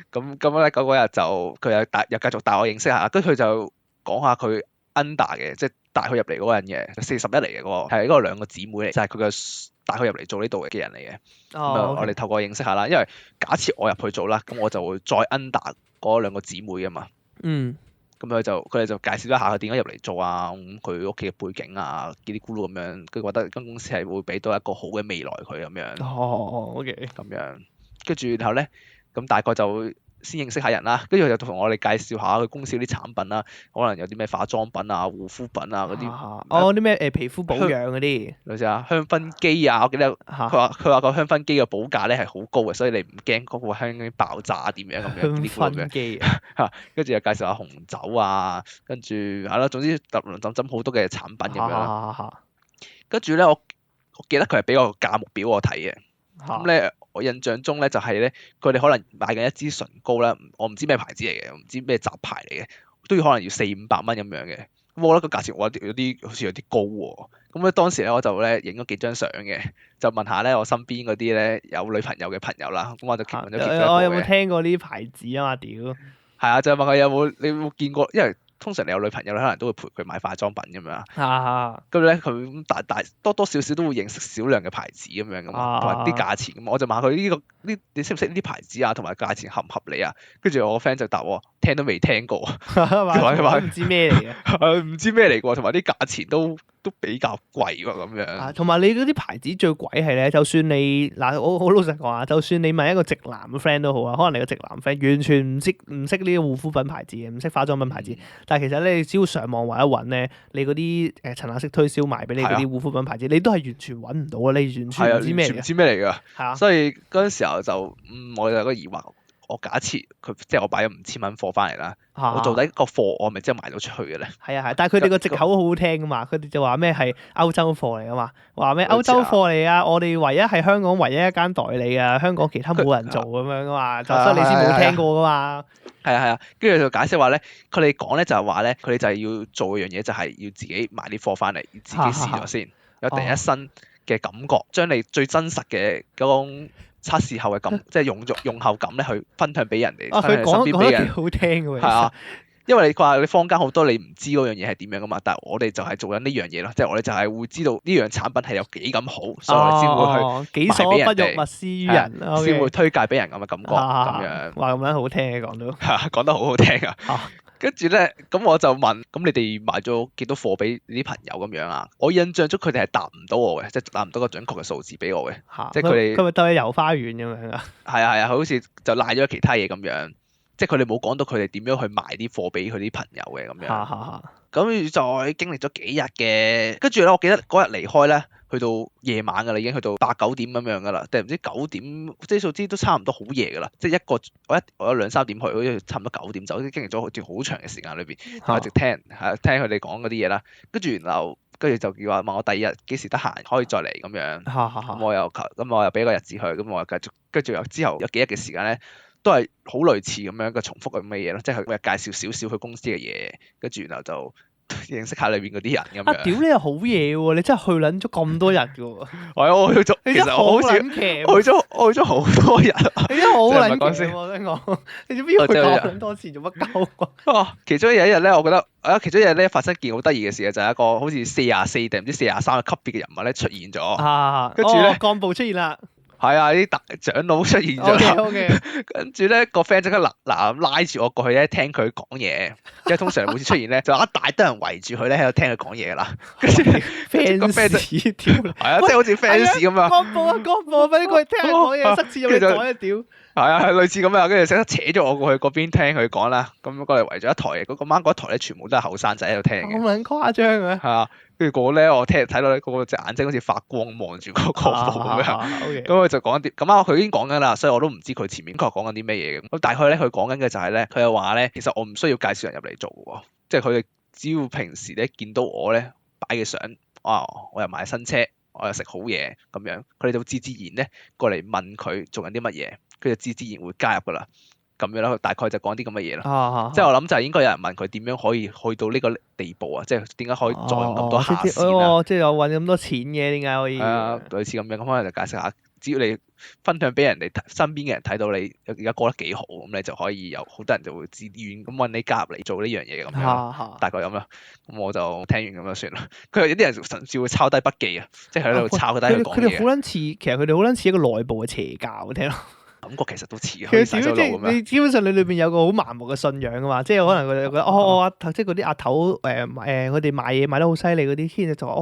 咁咧嗰日就佢又繼續帶我認識下，跟住佢就講下佢。under 嘅，即係帶佢入嚟嗰個人嘅，41嚟嘅嗰個，係嗰個兩個姊妹嚟，就係佢嘅帶佢入嚟做呢度嘅人嚟嘅。我哋透過認識下啦，因為假設我入去做啦，咁我就會再 under 嗰兩個姊妹啊嘛。咁佢哋就介紹一下佢點解入嚟做啊，佢屋企嘅背景啊，嘰哩咕嚕咁樣，跟住覺得間公司係會俾到一個好嘅未來佢咁樣。OK。咁樣，跟住然後咧，咁大概就。先認識下人啦，跟住佢就同我哋介紹下佢公司啲產品啦，可能有啲咩化妝品啊、護膚品啊嗰啲。啲咩皮膚保養嗰啲。類似香薰機啊，我記得佢話個香薰機嘅保價咧係好高嘅，所以你唔驚嗰個香薰爆炸點樣咁樣。香薰機。跟住又介紹下紅酒啊，跟住係咯，總之揼揼揼好多嘅產品咁樣啦。跟住咧，我記得佢係俾個價目表我睇嘅。咁咧，我印象中咧就係咧，佢哋可能買緊一支唇膏咧，我唔知咩牌子嚟嘅，唔知咩雜牌嚟嘅，都要可能要400-500蚊咁樣嘅。咁我覺得個價錢我有啲好似有啲高喎。咁咧當時咧我就咧影咗幾張相嘅，就問下咧我身邊嗰啲咧有女朋友嘅朋友啦。咁我就問咗其中一個嘅。我有冇聽過呢啲牌子啊嘛？屌。係啊，就問佢你有冇見過？因為通常你有女朋友咧，可能都會陪佢買化妝品咁樣。跟住咧，佢大多多少少都會認識少量嘅牌子咁樣噶嘛，同埋啲價錢咁。我就問佢你識唔識呢啲牌子啊？同埋價錢合唔合理啊？跟住我個 friend 就答我，聽都未聽過。佢話唔知咩嚟嘅。唔知咩嚟喎，同埋啲價錢都比較貴喎咁樣。同埋你嗰啲牌子最鬼係咧，就算你我好老實講啊，就算你問一個直男嘅 friend 都好啊，可能你個直男 friend 完全唔識呢個護膚品牌子嘅，唔識化妝品牌子。但係其實咧，你只要上網揾一揾咧，你嗰啲陳亞飾推銷賣俾你嗰啲護膚品牌子，你都係完全揾唔到啊！你完全唔知咩嚟嘅。唔知咩嚟㗎。係啊。所以嗰陣時候就我有個疑惑，我假設佢即係我擺咗5000蚊貨翻嚟啦，我做底個貨我咪即係賣到出去嘅咧？係啊係，但係佢哋個藉口好好聽㗎嘛，佢哋就話咩係歐洲貨嚟㗎嘛，話咩歐洲貨嚟啊，我哋唯一係香港唯一一間代理啊，香港其他冇人做咁樣㗎嘛，就所以你先冇聽過㗎嘛。係啊，跟住就解釋話咧，佢哋講咧就係話咧，佢哋就係要做一樣嘢，就係要自己買啲貨翻嚟，要自己試咗先，有第一身嘅感覺，將你最真實嘅嗰種測試後嘅感，即係用後感咧，去分享俾人哋，佢講得幾好聽㗎喎。係啊，因為你話你坊間好多你唔知嗰樣嘢係點樣噶嘛，但係我哋就係做緊呢樣嘢咯，即係我哋就係會知道呢樣產品係有幾咁好，所以我哋先會去己所不欲，勿施於人，先會推介俾人咁嘅感覺咁樣。話咁樣好聽嘅講到，講得好好聽啊！跟住咧，咁我就問，咁你哋賣咗幾多貨俾你啲朋友咁樣啊？我印象中佢哋係答唔到我嘅，即係答唔到個準確嘅數字俾我嘅。即係佢咪兜去遊花園咁樣啊？係啊，佢好似就賴咗其他嘢咁樣。即係佢哋冇講到佢哋點樣去賣啲貨俾佢啲朋友嘅咁樣。咁再經歷咗幾日嘅，跟住咧，我記得嗰日離開咧，去到夜晚㗎啦，已經去到8-9點咁樣㗎啦，定唔知9點，即係數之都差唔多好夜㗎啦。即係我有2-3點去，好似差唔多9點走，經歷咗一段好長嘅時間裏邊，一直聽佢哋講嗰啲嘢啦。跟住然後就叫話問我第二日幾時得閒可以再嚟咁樣。咁我又俾個日子佢，咁我又繼續，跟住又之後有幾日嘅時間咧，都係好類似咁樣嘅重複咁嘅嘢咯，即係佢會介紹少少佢公司嘅嘢，跟住然後就認識下裏邊嗰啲人咁樣。屌你又好嘢喎！你真係去撚咗咁多日嘅喎。係我去咗，其實我好似去咗好多日。你真係好撚騎喎！我聽講，你做咩要去咁撚多次做乜鳩啊？其中有一日咧，我覺得其中一日咧發生件好得意嘅事嘅，就係一個好似44定唔知43嘅級別嘅人物咧出現咗。跟住咧幹部出現啦。係啊，啲大長老出現 O K 咗， O K，跟住咧個 friend 即刻嗱拉住我過去咧聽佢講嘢，因為通常每次出現咧就一大堆人圍住佢咧喺度聽佢講嘢㗎啦，跟住個 friend 就 fans 屌，係啊，即係好似 fans 咁啊，幹部啊幹部啊，快啲過去聽人講嘢，塞字入你袋啊屌！係啊，係類似咁啊，跟住即刻扯咗我過去嗰邊聽佢講啦，咁過嚟圍咗一台，嗰晚嗰一台咧全部都係後生仔喺度聽嘅，咁撚誇張啊！係啊，跟住個咧我睇到咧個隻眼睛好似發光望住嗰個部咁樣。O K，咁佢就講啲咁啱，佢已經講緊啦，所以我都唔知佢前面確講緊啲咩嘢嘅。咁大概咧，佢講緊嘅就係咧，佢又話咧，其實我唔需要介紹人入嚟做喎，即係佢哋只要平時咧見到我咧擺嘅相，我又買新車，我又食好嘢咁樣，佢哋就自然咧過嚟問佢做緊啲乜嘢，佢就自然會加入噶啦。咁樣啦，佢大概就講啲咁嘅嘢啦。即係我諗就係應該有人問佢點樣可以去到呢個地步啊？即係點解可以坐咁多下線啊？即係有揾咁多錢嘅，點解可以？係啊，類似咁樣，咁可能就解釋下。只要你分享俾人哋身邊嘅人睇到你而家過得幾好，咁你就可以有好多人就會自願咁揾你加入嚟做呢樣嘢咁樣，大概咁啦。咁我就聽完咁就算啦。佢有啲人甚至會抄低筆記啊，即係喺度抄低佢講嘢。佢哋好撚似，其實佢哋好撚似一個內部嘅邪教，聽落。感覺其實都似啊，其實即係你基本上你裏邊有個好盲目嘅信仰噶嘛，即係可能佢哋覺得即係嗰啲阿頭佢哋賣嘢賣得好犀利嗰啲，跟住就話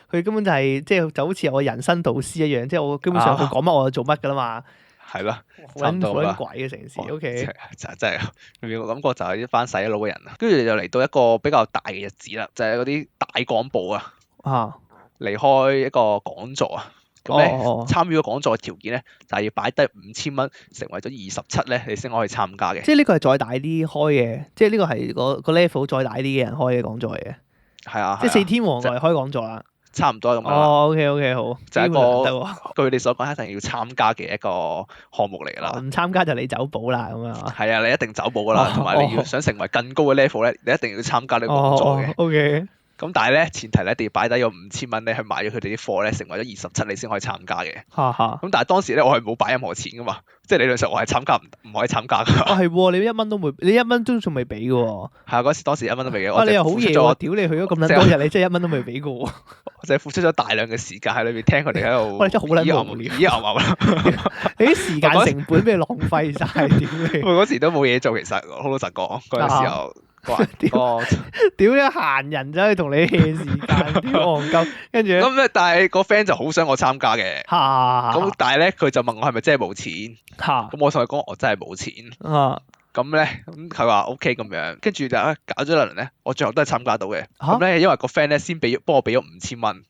佢根本就係即係就好似我人生導師一樣，即係我基本上佢講乜我就做乜噶啦嘛。係咯，好撚鬼嘅成事。O K，真係我感覺就係一班洗腦嘅人啊。跟住就嚟到一個比較大嘅日子啦，就係嗰啲大廣播啊，離開一個講座啊。咁咧參與個講座嘅條件咧，就係要擺低5000蚊，成為咗27咧，你先可以參加嘅。即係呢個係再大啲開嘅，即係呢個係個 level 再大啲嘅人開嘅講座嚟嘅。係啊，即係4天王嚟開講座啦。差唔多咁啦。O K O K 好，就係一個據你所講一定要參加嘅一個項目嚟㗎啦。唔參加就你走寶啦咁樣。係啊，你一定走寶㗎啦，同埋你要想成為更高嘅 level 咧，你一定要參加呢個講座嘅。O K。咁但係咧，前提咧一定要擺低咗5000蚊咧，去買咗佢哋啲貨咧，成為咗27，你先可以參加嘅。咁但係當時咧，我係冇擺任何錢噶嘛，即係理論上我係參加唔可以參加㗎。係喎，你1蚊都冇，你1蚊都仲未俾嘅喎。係啊，當時1蚊都未嘅。你又好嘢喎！屌你去咗咁撚多日，你真係1蚊都未俾過。我就係付出咗大量嘅時間喺裏邊聽佢哋喺度。哇！你真係好撚無聊。你啲時間成本俾你浪費晒，屌你！我嗰時都冇嘢做，其實好老實講嗰陣時候。屌你閒人走去同你 hea 時間，屌戇鳩，跟住咁咧，但係個 friend 就好想我參加嘅。咁但係咧，佢就問我係咪真係冇錢？咁我同佢講我真係冇錢。咁咧，咁佢話 OK 咁樣，跟住就搞咗一輪咧，我最後都係參加到嘅。咁咧，因為個 friend 咧先幫我俾咗5000蚊。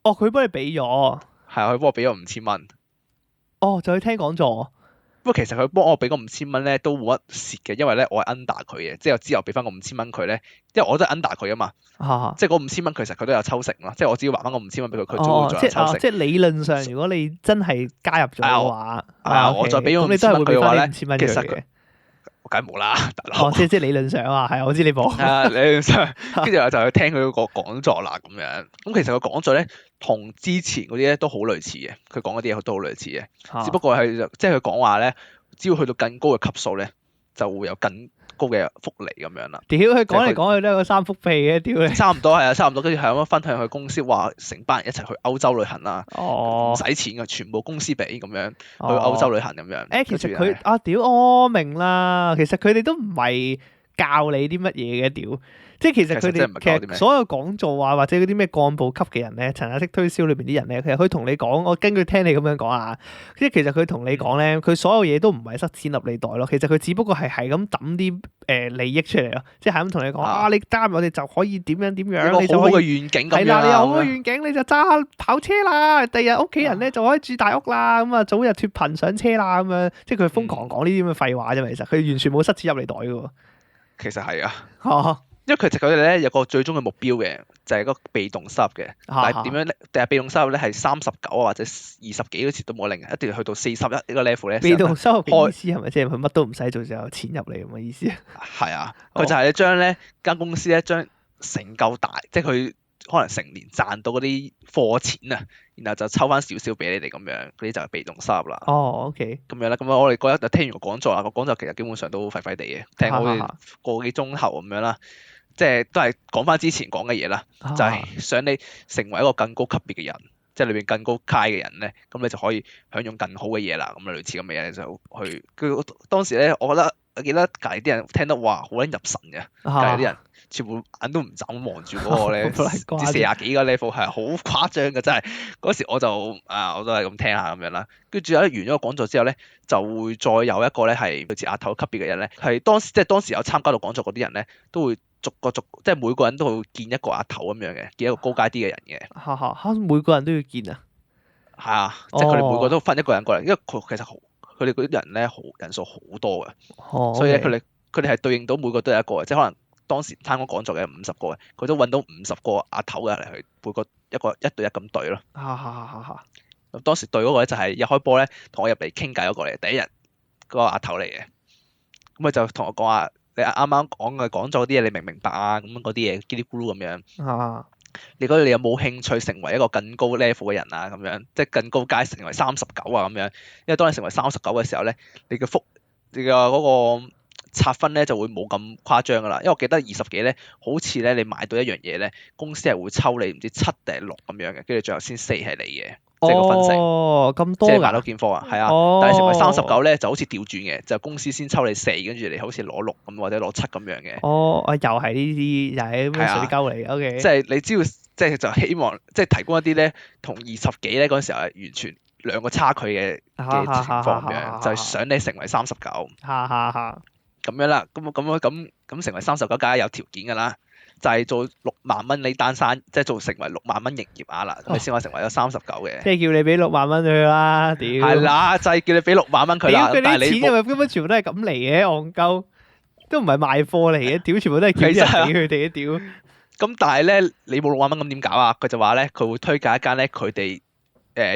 佢幫你俾咗。係啊，佢幫我俾咗5000蚊。就去聽講座。不過其實佢幫我俾嗰5000蚊咧都冇乜蝕嘅，因為咧我係 under 佢嘅，即係我之後俾翻個5000蚊佢咧，因為我都係 under 佢啊嘛，即係嗰5000蚊其實佢都有抽成咯，即係我只要還翻個5000蚊俾佢，佢仲有抽成。即係理論上，如果你真係加入咗嘅話，我再俾咗5000蚊佢嘅話咧，其實我梗係冇啦，大佬。即係理論上啊，係我知你冇。理論上，跟住我就去聽佢個講座啦咁樣。咁其實個講座咧同之前嗰啲咧都好類似嘅，佢講嗰啲嘢都好類似嘅，只不過係即係佢講話咧，只要去到更高嘅級數咧，就會有更高嘅福利咁樣啦。屌佢講嚟講去都係個三幅屁嘅，屌你！差唔多係啊，差唔多。跟住係咁樣分享佢公司話成班人一齊去歐洲旅行啦，唔使錢嘅，全部公司俾咁樣去歐洲旅行咁樣。其實佢屌我明啦，其實佢哋都唔係教你啲乜嘢嘅屌。即係其實佢哋其實所有講座啊，或者嗰啲咩幹部級嘅人咧，層壓式推銷裏邊啲人咧，其實佢同你講，我根據聽你咁樣講啊，即係其實佢同你講咧，佢所有嘢都唔係塞錢入你袋咯，其實佢只不過係咁抌啲利益出嚟咯，即係咁同你講你加入我哋就可以點樣點樣，你就好嘅願景咁樣。係啦，你有好嘅願景，你就揸跑車啦，第日屋企人咧就可以住大屋啦，咁啊早日脫貧上車啦咁樣，即係佢瘋狂講呢啲咁嘅廢話啫嘛，其實佢完全冇塞錢入你袋嘅喎。其實係啊。因為其實佢哋咧有個最終嘅目標嘅，就係嗰個被動收入嘅。但係點樣咧？定係被動收入咧係39或者20幾嗰時都冇令，一定要去到41呢個 level 咧。被動收入嘅意思係咪即係佢乜都唔使做就有錢入嚟咁嘅意思啊？係啊，佢就係將咧間公司咧將成夠大，即係佢可能成年賺到嗰啲貨錢啊，然後就抽翻少少俾你哋咁樣，嗰啲就係被動收入啦。OK。咁樣啦，咁我哋嗰日就聽完個講座啦，個講座其實基本上都廢廢地嘅，聽好似個幾鐘頭咁樣啦。即係都係講翻之前講嘅嘢啦，就係想你成為一個更高級別嘅人，即係裏邊更高階嘅人咧，咁你就可以享用更好嘅嘢啦。咁啊類似咁嘅嘢就去，佢當時咧，我記得隔離啲人聽得哇好撚入神嘅，隔離啲人全部眼都唔眨咁望住嗰個咧，啲40幾個 level 係好誇張嘅，真係嗰時我就我都係咁聽下咁樣啦。跟住完咗個講座之後咧，就會再有一個咧係類似阿頭級別嘅人咧，係當時有參加到講座嗰啲人咧，都會逐個即係每個人都會見一個阿頭咁樣嘅，見一個高階啲嘅人嘅。嚇每個人都要見啊？係啊，即係佢哋每個都分一個人過嚟，因為其實佢哋嗰啲人咧人數好多嘅，所以咧佢哋係對應到每個都有一個嘅，即係可能當時參加講座嘅50個嘅，佢都揾到50個阿頭嘅嚟去每個一對一咁對咯。咁當時對嗰個咧就係一開波咧同我入嚟傾偈嗰個嚟，第一日嗰個阿頭嚟嘅，咁佢就同我講話：你啱啱講嘅講座啲嘢你明唔明白啊？咁嗰啲嘢嘰哩咕嚕咁樣。你覺得你有冇興趣成為一個更高 level 嘅人啊？咁樣即係更高階成為39啊咁樣。因為當你成為39嘅時候咧，你嘅嗰個拆分咧就會冇咁誇張噶啦。因為我記得20幾咧，好似咧你買到一樣嘢咧，公司係會抽你唔知7定6咁樣嘅，跟住最後先4係你嘅，即係個分成。咁多即係買到件貨啊，係啊。但係成為39咧就好似調轉嘅，就公司先抽你4，跟住你好似攞6咁或者攞7咁樣嘅。又係呢啲，又係咩水溝嚟？OK。即係你只要即係就希望即係提供一啲咧，同20幾咧嗰陣時候係完全兩個差距嘅情況咁樣，就係想你成為39。咁樣啦，咁成為39梗係有條件㗎啦，就係做6萬蚊呢單生，即係成為6萬蚊營業額啦，咁你先可以成為咗39嘅。即係叫你俾6萬蚊佢啦，屌！係啦，就係叫你俾6萬蚊佢啦。屌，佢啲錢係咪根本全部都係咁嚟嘅？戇鳩，都唔係賣貨嚟嘅，屌全部都係叫人俾佢哋嘅，屌！咁但係咧，你冇6萬蚊咁點搞啊？佢就話咧，佢會推介一間咧，佢哋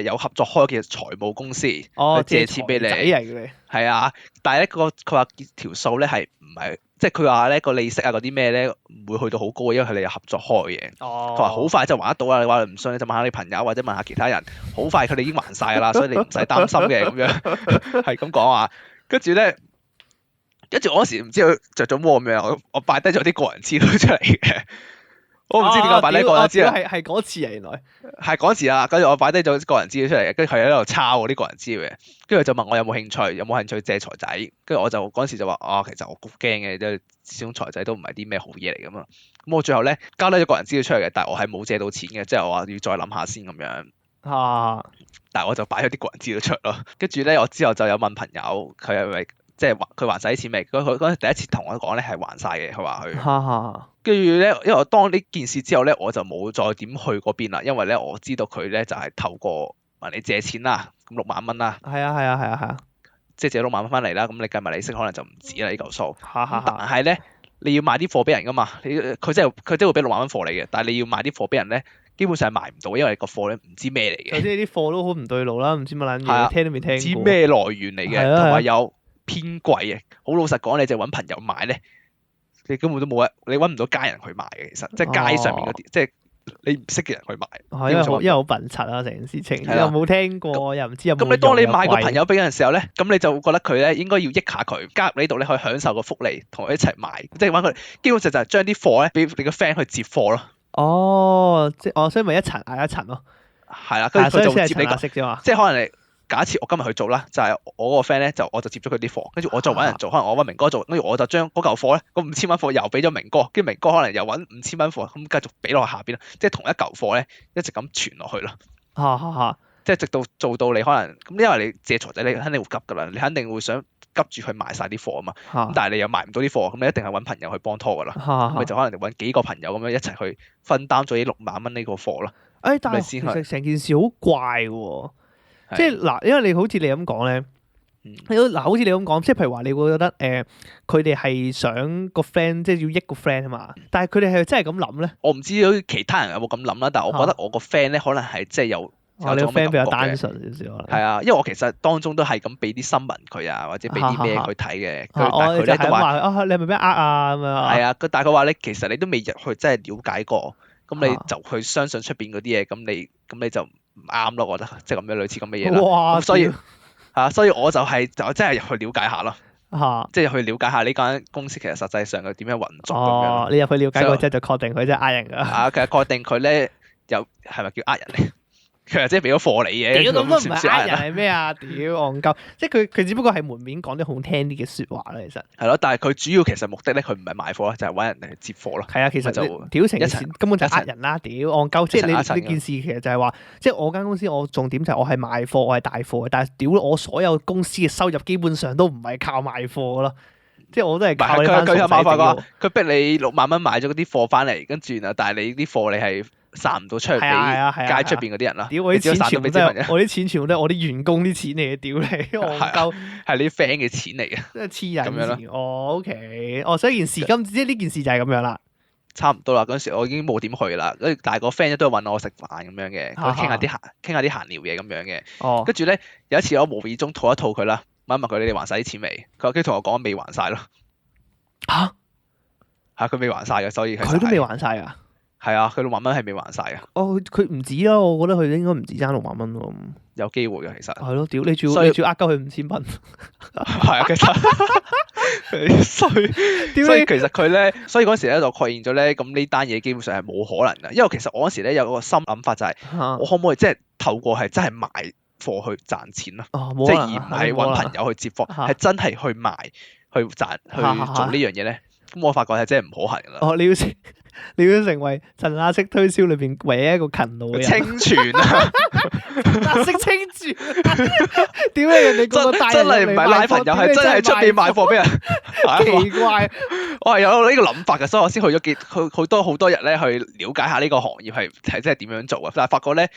有合作開嘅財務公司去借錢俾你。係啊，但係咧佢話條數咧係唔係，即係佢話咧個利息啊嗰啲咩咧唔會去到好高，因為佢哋有合作開嘅。佢話好快就還得到啦。你話你唔信你就問下你朋友或者問下其他人，好快佢哋已經還晒㗎啦，所以你唔使擔心嘅咁樣，係咁講啊。跟住我嗰時唔知佢着咗魔咁樣，我擺低咗啲個人資料出嚟嘅。我唔知點解擺低個人資料，係嗰次啊，原來係嗰次啊。跟住我擺低咗個人資料出嚟，跟住佢喺度抄我啲個人資料嘅，跟住就問我有冇興趣借財仔，跟住我就嗰陣時就話其實我好驚嘅，即係始終財仔都唔係啲咩好嘢嚟㗎嘛。咁我最後咧交低咗個人資料出嚟嘅，但係我係冇借到錢嘅，即係我話要再諗下先咁樣。但係我就擺咗啲個人資料出咯，跟住咧我之後就有問朋友佢係咪即係佢還晒啲錢未？佢嗰陣第一次同我講咧係還晒嘅，佢話佢。跟住咧，因為我當呢件事之後咧，我就冇再點去嗰邊啦，因為咧我知道佢咧就係透過問你借錢啦，咁6萬蚊啦。係啊，即係借6萬蚊翻嚟啦，咁你計埋利息可能就唔止啦呢嚿數。但係咧，你要賣啲貨俾人噶嘛？佢真係會俾6萬蚊貨你嘅，但係你要賣啲貨俾人咧，基本上係賣唔到，因為個貨咧唔知咩嚟嘅。即係啲貨都好唔對路啦，唔知乜撚嘢，聽都未聽過。唔知咩來源嚟嘅，同埋有偏貴嘅。好老實講，你就揾朋友買咧。你根本都冇你揾唔到街人去買嘅，其實即係街上面嗰啲，即係你唔識嘅人去買。因為好笨柒啊，成件事情又冇聽過，又唔知有冇用。咁你當你買個朋友俾人嘅時候咧，咁你就會覺得佢咧應該要益下佢，加入呢度咧可以享受個福利，同佢一齊買，即係揾佢。基本上就係將啲貨咧俾你個 friend 去接貨咯。所以咪一層嗌一層咯。係啦，跟住佢就接你個，即係可能你。假設我今日去做啦，就係我嗰個 friend 咧，我就接咗佢啲貨，跟住我就揾人做，可能我揾明哥做，跟住我就將嗰嚿貨咧，嗰5000蚊貨又俾咗明哥，跟住明哥可能又揾5000蚊貨，咁繼續俾落去下邊咯，即係同一嚿貨咧一直咁傳落去咯。即係直到做到你可能咁，因為你借財仔，你肯定會急㗎啦，你肯定會想急住去賣晒啲貨啊嘛。咁但係你又賣唔到啲貨，咁你一定係揾朋友去幫拖㗎啦。咁你就可能揾幾個朋友咁樣一齊去分擔咗呢6萬蚊呢個貨咯。但係其實成件事好怪喎。即係嗱，因為你好似你咁講咧，好似你咁講，即係譬如話，你會覺得佢哋係想個 friend，即係要益個 friend 啊嘛。但係佢哋係真係咁諗咧？我唔知其他人有冇咁諗啦，但係我覺得我個 friend 咧，可能係即係有你個 friend 比較單純少少。係啊，因為我其實當中都係咁俾啲新聞佢啊，或者俾啲咩佢睇嘅。但係佢咧都話你係咪俾呃啊咁樣？係啊，但係佢話咧，其實你都未入去真係了解過，咁你就去相信出邊嗰啲嘢，咁你就唔啱咯，我覺得即係咁樣類似咁嘅嘢啦。哇！所以我就真係入去了解下咯。即係去了解下呢間公司其實實際上佢點樣運作咁樣。你入去了解過之後就確定佢真係呃人㗎。其實確定佢咧係咪叫呃人咧？佢係即係俾咗貨你嘅，屌咁都唔算係呃人人啊？係咩啊？屌戇鳩，即係佢只不過係門面講啲好聽啲嘅説話啦，其實係咯，但係佢主要其實目的咧，佢唔係賣貨啦，就係揾人嚟接貨咯。係啊，其實就你屌成件事一齊根本就係呃一齊人啦，屌戇鳩，即係一齊呃你呢件事其實就係話，即係我間公司我重點就係我係賣貨，我係帶貨嘅，但係屌我所有公司嘅收入基本上都唔係靠賣貨咯，即係我都係唔係靠你班佢有傻仔賣貨㗎屌，佢逼你6萬蚊買咗嗰啲貨翻嚟，跟住然後但係你啲貨你係散唔到出去俾係啊係啊街出邊嗰啲人啦，屌我啲你只可以散到錢全部都俾小朋友，係我啲錢全部都係我啲員工啲錢嚟嘅，屌你戇鳩。係你啲 friend 嘅錢嚟嘅，即係黐咁樣人線，哦，OK，哦，所以件事今即係呢件事就係咁樣啦，差唔多啦。嗰陣時我已經冇點去啦，跟住但係個 friend 都揾我食飯咁樣嘅，佢傾下啲閒聊嘢咁樣嘅。哦，跟住咧有一次我無意中套一套佢啦，問一問佢你哋還晒啲錢未？佢跟住同我講未還晒咯。嚇，係佢未還晒嘅，所以其實佢都未還晒啊？係啊，佢6萬蚊係未還晒嘅，哦，佢唔止啦，我覺得佢應該唔止爭6萬蚊喎，有機會嘅其實。係咯，屌你仲所以要呃鳩佢5000蚊，係啊，其實衰，屌你所以其實佢咧，所以嗰時咧就確認咗咧，咁呢單嘢基本上係冇可能嘅，因為其實我嗰時咧有個心諗法就係，我可唔可以即係透過係真係賣貨去賺錢咯，哦，即係冇可能而唔係揾朋友去接貨，係真係去賣去賺去做呢樣嘢咧，咁我發覺係真係唔可行㗎啦。哦，你要成為陳亞式推銷裏邊唯一一個勤勞嘅人，清泉啊！陳亞式清泉，屌你人哋個個帶真係人嚟唔係拉朋友，係真係出邊賣貨俾人。奇怪，我係有呢個諗法嘅，所以我先去咗好多日咧，去了解下呢個行業係真係點樣做啊！但係發覺咧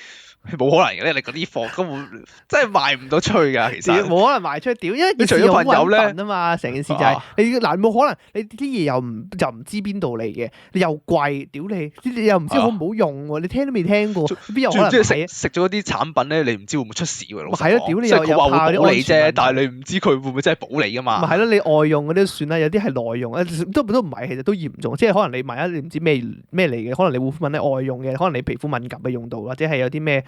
冇可能嘅咧，你嗰啲貨根本真係賣唔到出去㗎，其實。冇可能賣出去屌，因為你除咗朋友咧啊嘛，成件事就係你嗱冇可能，你啲嘢又唔知邊度嚟嘅，你又貴，屌你又唔知好唔好用喎，你聽都未聽過，邊有可能即係買？食咗啲產品咧，你唔知會唔會出事喎？老實係咯，講屌你又即係佢話會保你怕啲安全問啫，題但係你唔知佢會唔會真係保你㗎嘛？咪係咯，你外用嗰啲都算啦，有啲係內用，都唔係，其實都嚴重，即係可能你萬一你唔知咩嚟嘅，可能你會問你外用嘅，可能你皮膚敏感嘅用到，或者係有啲咩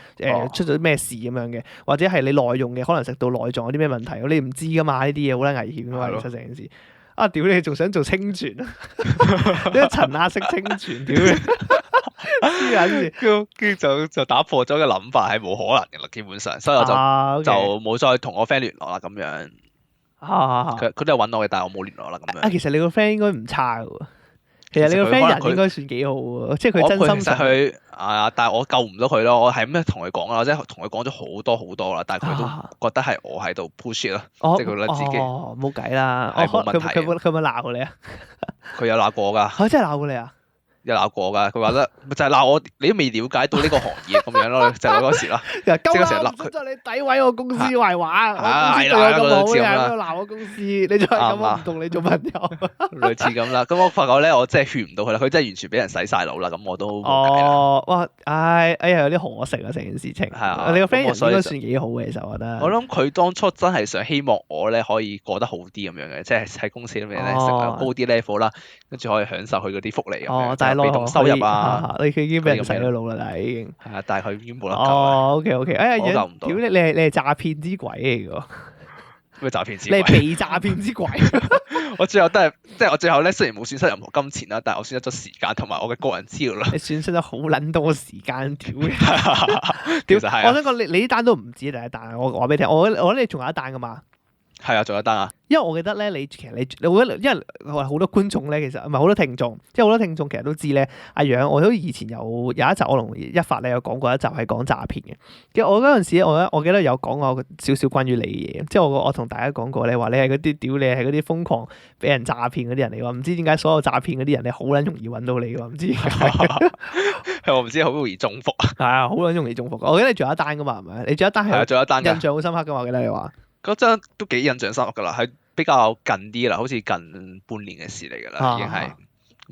出咗咩事咁樣嘅，或者係你內用嘅，可能食到內臟有啲咩問題，你唔知噶嘛，呢啲嘢好撚危險噶嘛，其實成件事。啊！屌你仲想做清泉啊？呢個陳亞式清泉，屌你黐撚線！跟住就打破咗個諗法，係冇可能嘅啦，基本上，所以我就冇再同我 friend 聯絡啦，咁樣。佢都有揾我嘅，但係我冇聯絡啦，咁樣。其實你個 friend 應該唔差嘅喎。其實你個 friend 人應該算幾好喎，即係佢真心其實佢但係我救唔到佢咯，我係咁樣同佢講啦，即係同佢講咗好多啦，但係佢都覺得係我喺度 push 咯，即係佢覺得自己冇計啦。係冇問題。佢有冇鬧過你啊？佢有鬧過㗎。佢真係鬧過你啊？有鬧過㗎，佢話得就係鬧我，你都未了解到呢個行業咁樣咯，就係嗰時啦。即係成日鬧佢，你詆毀我公司壞話，我公司係對我咁好嘅，啦喺度鬧我公司，你再係咁，我唔同你做朋友。類似咁啦，咁我發覺咧，我真係勸唔到佢啦，佢真係完全俾人洗晒腦啦，咁我都冇計啦。哦，哇，哎呀，有啲可惜啊，成件事情。係啊，你個 friend 人所以應該算幾好嘅，其實我覺得。我諗佢當初真係想希望我咧可以過得好啲咁樣嘅，即係喺公司裏面咧升高啲 level 啦，跟住可以享受佢嗰啲福利咁樣，但係被動收入啊。佢已經俾人洗咗腦啦，但係已經。係啊，但係佢已經冇得救。OK，哎呀，我救唔到。屌你係詐騙之鬼嚟㗎。咩詐騙之鬼？你係被詐騙之鬼。我最後都係，即係我最後咧，雖然冇損失任何金錢啦，但係我損失咗時間同埋我嘅個人資料啦。你損失咗好撚多時間，屌！其實係。我想講你呢單都唔止第一單，我話俾你聽，我覺得你仲有一單㗎嘛。係啊，仲有一單啊。因為我記得咧，我覺得，因為好多觀眾咧，其實唔係好多聽眾，即係好多聽眾其實都知咧。阿楊，我好似以前有一集我同一發咧有講過一集係講詐騙嘅。其實我嗰陣時我記得有講過少少關於你嘅嘢，即係我同大家講過咧話你係嗰啲屌你係嗰啲瘋狂俾人詐騙嗰啲人嚟㗎，唔知點解所有詐騙嗰啲人你好撚容易揾到你㗎，唔知點解。我唔知好容易中伏啊。係啊，好撚容易中伏。我記得你仲有一單㗎嘛，係咪？你仲有一單係仲有一單印象好深刻㗎嘛？我記得你話嗰陣都幾印象深刻㗎啦，係比較近啲啦，好似近半年嘅事嚟㗎啦，已經係。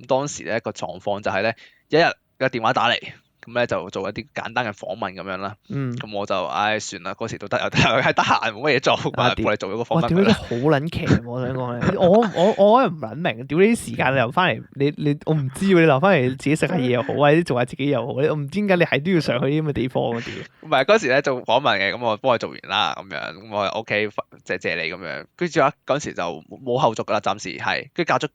咁當時咧個狀況就係咧，一日個電話打嚟，咁咧就做一啲簡單嘅訪問咁樣啦。咁我就算啦，嗰時都得，係得閒冇乜嘢做，過嚟做咗個訪問。屌你都好撚奇，我想講咧，我唔撚明，屌你啲時間你留翻嚟，你我唔知喎，你留翻嚟自己食下嘢又好，或者做下自己又好，我唔知點解你係都要上去啲咁嘅地方啊！屌，唔係嗰時咧做訪問嘅，咁我幫佢做完啦，咁樣，咁我 OK，謝你咁樣。跟住嗰陣時就冇後續㗎啦，暫時係。跟住隔咗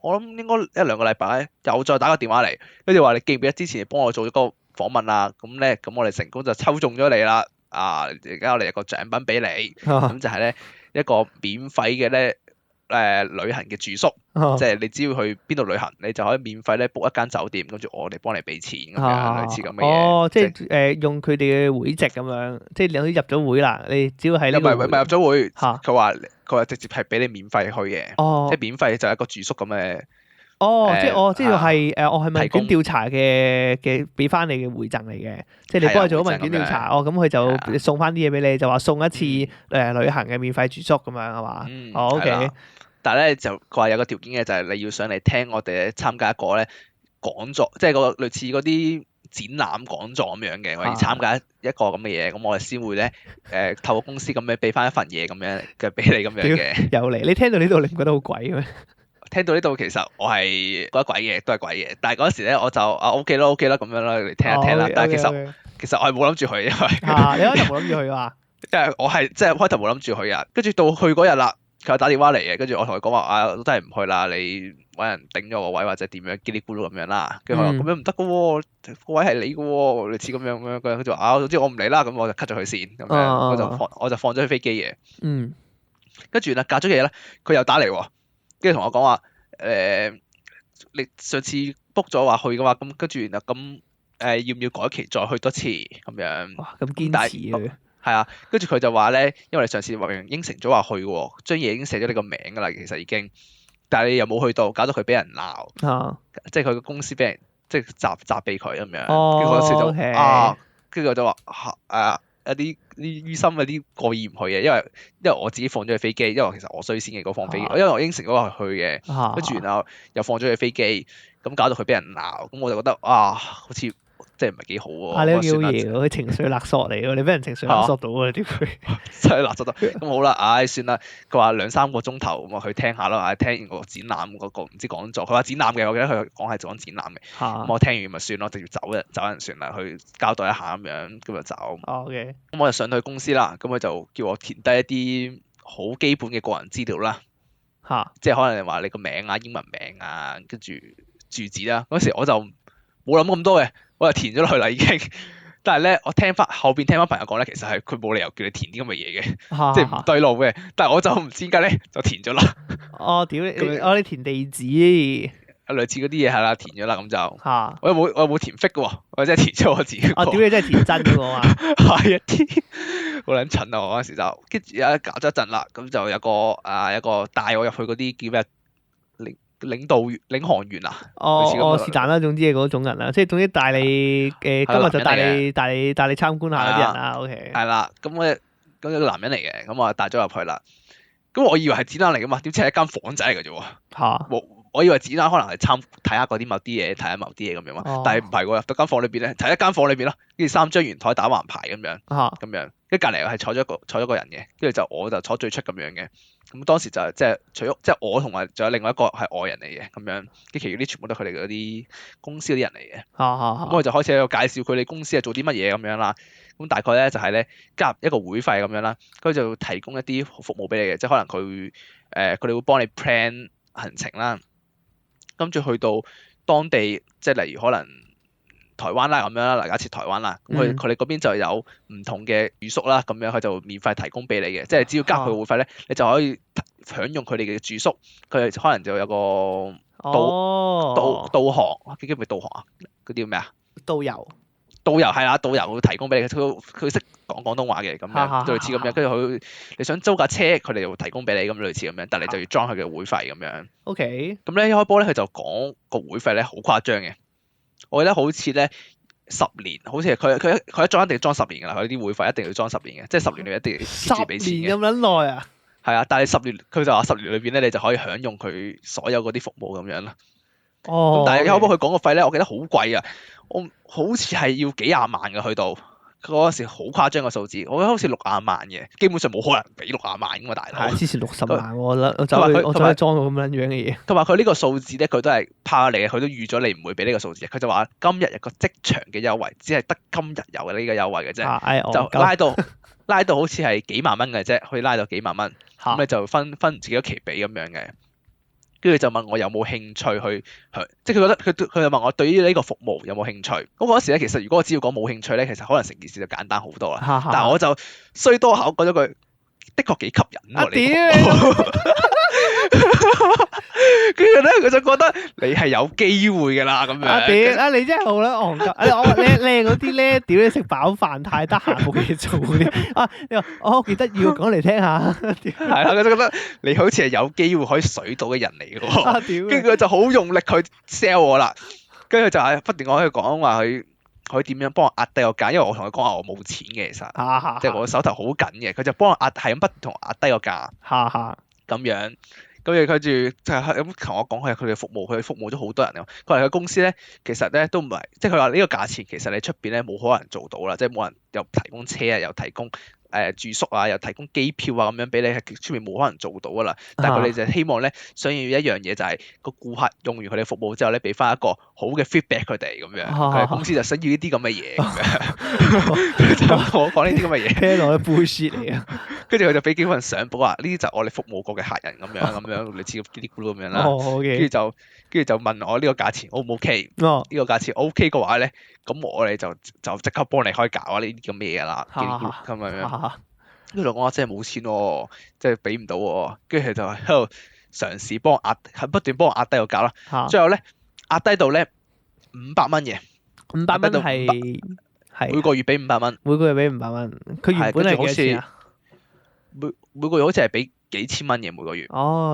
我諗應該1-2個禮拜，又再打個電話嚟，跟住話你記唔記得之前幫我做咗個訪問啦，咁我哋成功就抽中咗你啦，而家我哋有個獎品俾你，啊咁就係咧一個免費嘅咧旅行嘅住宿，即係你只要去邊度旅行，你就可以免費咧 book 一間酒店，跟住我哋幫你俾錢咁樣，類似咁嘅嘢。哦，即係用佢哋嘅會籍咁樣，即係你好似入咗會啦，你只要喺呢個唔係入咗會，嚇佢話直接係俾你免費去嘅，即係免費就係一個住宿咁嘅。即係我係問卷調查嘅俾翻你嘅回贈嚟嘅，即係你幫佢做咗問卷調查，咁佢就送翻啲嘢俾你，就話送一次旅行嘅免費住宿咁樣係嘛？OK。但係咧就佢話有個條件嘅，就係你要上嚟聽我哋參加一個咧講座，即係個類似嗰啲展覽講座咁樣嘅，我要參加一個咁嘅嘢，咁我哋先會咧透過公司咁樣俾翻一份嘢咁樣嘅俾你咁樣嘅。有嚟，你聽到呢度你唔覺得好鬼咩？聽到呢度其實我係覺得鬼嘅，都係鬼嘅。但係嗰時咧我就OK 啦咁樣啦嚟聽一聽啦。但係其實我係冇諗住去，因為你開頭冇諗住去啊？因為我係即係開頭冇諗住去啊，跟住到去嗰日啦，佢又打電話嚟嘅，跟住我同佢講話都真係唔去啦，你揾人頂咗個位或者點樣嘰哩咕嚕咁樣啦。跟住佢話咁樣唔得嘅喎，個位係你嘅喎，類似咁樣咁樣。佢就話總之我唔嚟啦，咁我就 cut 咗佢線咁樣，我就放咗佢飛機嘅。跟住咧隔咗幾日咧，佢又打嚟喎。跟住同我講話你上次 book 咗話去嘅話，咁跟住然後咁要唔要改期再去多次咁樣？哇！咁堅持嘅。係啊，跟住佢就話咧，因為你上次話應承咗話去喎，張嘢已經寫咗你個名㗎啦，其實已經，但係你又冇去到，搞到佢俾人鬧，即係佢個公司俾人即係責備佢咁樣。跟住嗰時就跟住我就話有啲於心有啲過意唔去嘅，因為我自己放咗佢飛機，因為其實我衰先嘅嗰放飛機，因為我應承咗話去嘅，跟住然後又放咗佢飛機，咁搞到佢俾人鬧，咁我就覺得好似即係唔係幾好喎。你都幾好嘢喎，佢情緒勒索嚟喎，你俾人情緒勒索到啊？點會？真係勒索到，咁好啦，算啦。佢話2-3個鐘頭，咁我去聽下啦。聽完個展覽嗰個唔知講座，佢話展覽嘅，我記得佢講係講展覽嘅。咁我聽完咪算咯，直接走人算啦，去交代一下咁樣，咁就走。OK。咁我就上到去公司啦，咁佢就叫我填低一啲好基本嘅個人資料啦。即係可能話你個名啊、英文名啊，跟住住址啦。嗰時我就冇諗咁多嘅。我就填咗落去啦已經，但係咧我後邊聽翻朋友講咧，其實係佢冇理由叫你填啲咁嘅嘢嘅，即係唔對路嘅。但係我就唔知點解咧就填咗啦。屌你！你填地址，類似嗰啲嘢係啦，填咗啦咁就。我又冇填 fake 嘅喎，我真係填咗我自己。屌你真係填真嘅喎嘛？係啊，啲好撚蠢啊！我嗰時就跟住搞咗一陣啦，咁就有個帶我入去嗰啲叫咩領航員啊，是但啦，總之係嗰種人啦，即係總之帶你今日就帶你參觀下嗰啲人啦。OK。係啦，咁有個男人嚟嘅，咁我帶咗入去啦。咁我以為係展覽嚟噶嘛，點知係一間房仔嚟嘅啫喎。我以為展覽可能係睇下嗰啲某啲嘢，睇下某啲嘢咁樣嘛。但係唔係喎，入到間房裏邊咧，就係一間房裏邊咯，跟住3張圓台打橫排咁樣，跟住隔離係坐咗個人嘅，跟住我就坐最出咁樣嘅。咁當時就即係除咗即係我同埋仲有另外一個係外人嚟嘅咁樣，跟住其餘啲全部都係佢哋嗰啲公司嗰啲人嚟嘅。咁我就開始喺度介紹佢哋公司係做啲乜嘢咁樣啦。咁大概咧就係咧加入一個會費咁樣啦，佢就提供一啲服務俾你嘅，即係可能佢哋會幫你 plan 行程啦，跟住去到當地，即係例如可能台灣啦咁樣啦，假設台灣啦，咁佢哋嗰邊就有唔同嘅住宿啦，咁樣佢就免費提供俾你嘅，即係只要交佢會費咧，你就可以享用佢哋嘅住宿。佢哋可能就有個導航，叫咩導航啊？嗰啲叫咩啊？導遊係啦，導遊會提供俾你，佢識講廣東話嘅咁樣，類似咁樣。跟住你想租架車，佢哋就會提供俾你咁類似咁樣，但係你就要裝佢嘅會費咁樣。OK。咁咧一開波咧，佢就講個會費咧好誇張嘅。我記得好似咧10年，好似係佢一裝一定要裝10年㗎啦。佢啲會費一定要裝10年嘅，即係10年你一定要 keep 住俾錢嘅。10年咁撚耐啊？係啊，但係10年佢就話10年裏邊咧，你就可以享用佢所有嗰啲服務咁樣啦。咁但係一開波佢講個費咧，我記得好貴啊！我好似係要幾廿萬嘅去到嗰陣時，好誇張個數字。我覺得好似60萬嘅，基本上冇可能俾60萬㗎嘛，大佬。之前60萬我走去裝到咁樣嘅嘢。同埋佢呢個數字咧，佢都係拋嚟嘅，佢都預咗你唔會俾呢個數字。佢就話今日有個職場嘅優惠，只係得今日有嘅呢個優惠嘅啫，就拉到好似係幾萬蚊嘅啫，可以拉到幾萬蚊。咁你就分唔自己期俾咁樣嘅。跟住就問我有冇興趣即係佢覺得佢就問我對於呢個服務有冇興趣。咁嗰時咧，其實如果我只要講冇興趣咧，其實可能成件事就簡單好多啦。但係我就衰多口講咗句，的確幾吸引喎你服務。跟住咧，佢就覺得你係有機會㗎啦咁樣。屌你真係好啦，戇鳩！你嗰啲咧，屌你食飽飯太得閒冇嘢做嗰啲你話幾得意喎，講嚟聽下。係啦，佢就覺得你好似係有機會可以水到嘅人嚟嘅喎。跟住佢就好用力去 sell 我啦。跟住就係不斷喺度講話佢點樣幫我壓低個價，因為我同佢講話我冇錢嘅其實，即係我手頭好緊嘅，佢就幫我係咁不斷同我壓低個價。咁樣。跟住就係咁同我講佢哋服務，佢服務咗好多人啊。佢話佢公司咧，其實咧都唔係，即係佢話呢個價錢其實你出邊咧冇可能做到啦，即係冇人又提供車啊，又提供住宿啊，又提供機票啊咁樣俾你，係出面冇可能做到噶啦。但係佢哋就希望咧，想要一樣嘢就係個顧客用完佢哋服務之後咧，俾翻一個好嘅 feedback 佢哋咁樣。佢哋公司就想要呢啲咁嘅嘢咁樣，就同我講呢啲咁嘅嘢。聽落都 bullshit 嚟啊！跟住佢就俾幾份相簿話：呢啲就係我哋服務過嘅客人咁樣，類似嘰哩咕嚕咁樣啦。跟住就問我呢個價錢 O 唔 OK？呢個價錢 OK 嘅話咧，咁我哋就即刻幫你開搞啊呢啲咁嘅嘢啦。咁樣，跟住我講話真係冇錢喎，真係俾唔到喎。跟住佢就喺度嘗試幫我壓，不斷幫我壓低個價啦。最後咧壓低到咧500蚊嘅，500蚊係每個月俾500蚊，每個月俾500蚊。佢原本係幾多錢啊？每個月好似係俾幾千蚊嘅每個月。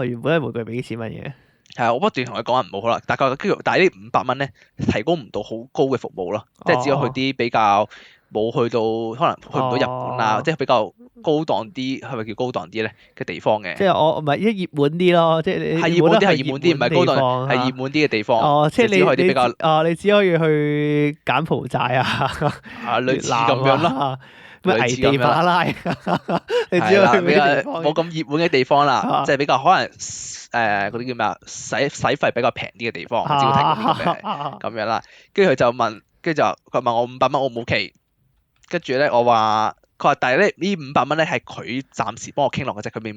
原本係每個月俾幾千蚊嘅。係啊，我不斷同佢講話唔好啦，但係呢500蚊咧提供唔到好高嘅服務咯，即係只有去啲比較冇去到，可能去唔到日本啊，即係比較高檔啲，係咪叫高檔啲咧嘅地方嘅？即係我唔係一熱門啲咯，即係你係熱門啲，唔係高檔，係熱門啲嘅地方。即係只可以啲比較你只可以去柬埔寨啊，類似咁樣咯。咩危地馬拉？你只可以去冇咁熱門嘅地方啦，即係比較可能嗰啲叫咩啊？使費比較平啲嘅地方，只會提供呢個咁樣啦。跟住佢就問，佢問我500蚊 O 唔 OK？跟住咧我話，佢話但係咧呢500蚊咧係佢暫時幫我傾落嘅啫，佢未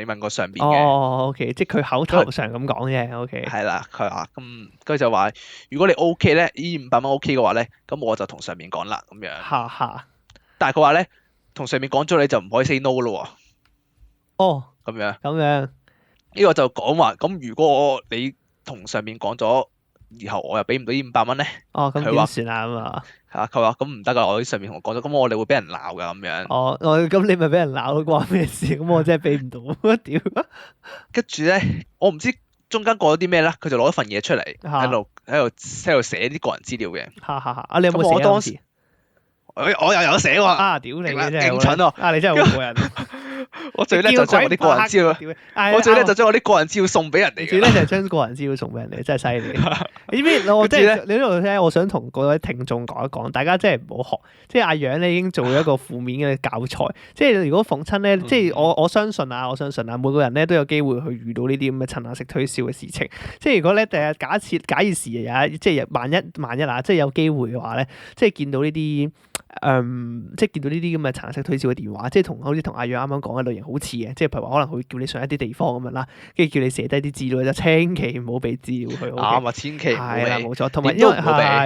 問過上邊嘅。OK，即係佢口頭上咁講啫。OK。係啦，佢話佢就話如果你 OK 咧，呢500蚊 OK 嘅話咧，咁我就同上面講啦咁樣。但係佢話咧，同上面講咗你就唔可以 say no 咯喎。咁樣。呢個就講話，咁如果你同上面講咗，然後我又俾唔到呢500蚊咧，咁點算啊咁啊？佢話咁唔得噶，我喺上面同我講咗，咁我哋會俾人鬧噶咁樣。咁你咪俾人鬧咯，關咩事？咁我真係俾唔到，屌！跟住咧，我唔知中間過咗啲咩啦，佢就攞一份嘢出嚟，喺度寫啲個人資料嘅。你有冇寫當時？我又有寫喎。屌你真係勁蠢喎！你真係好過癮。我最叻就將我啲個人資料，我最叻就將我啲個人資料送俾人哋。最叻就係將個人資料送俾人哋，真係犀利。你知唔知我即係你呢度咧？我想同各位聽眾講一講，大家真係唔好學。即係阿楊咧已經做咗一個負面嘅教材。即係如果逢親咧，即係我相信啊，每個人咧都有機會去遇到呢啲咁嘅趁壓式推銷嘅事情。即係如果咧第日假以時日，即係萬一啊，即係有機會嘅話咧，即係見到呢啲。即係見到呢啲咁嘅殘式推銷嘅電話，即係好似同阿楊啱啱講嘅類型好似嘅，即係譬如話可能佢叫你上一啲地方咁樣啦，跟住叫你寫低啲資料，就千祈唔好俾資料佢。千祈係啦，冇錯。同埋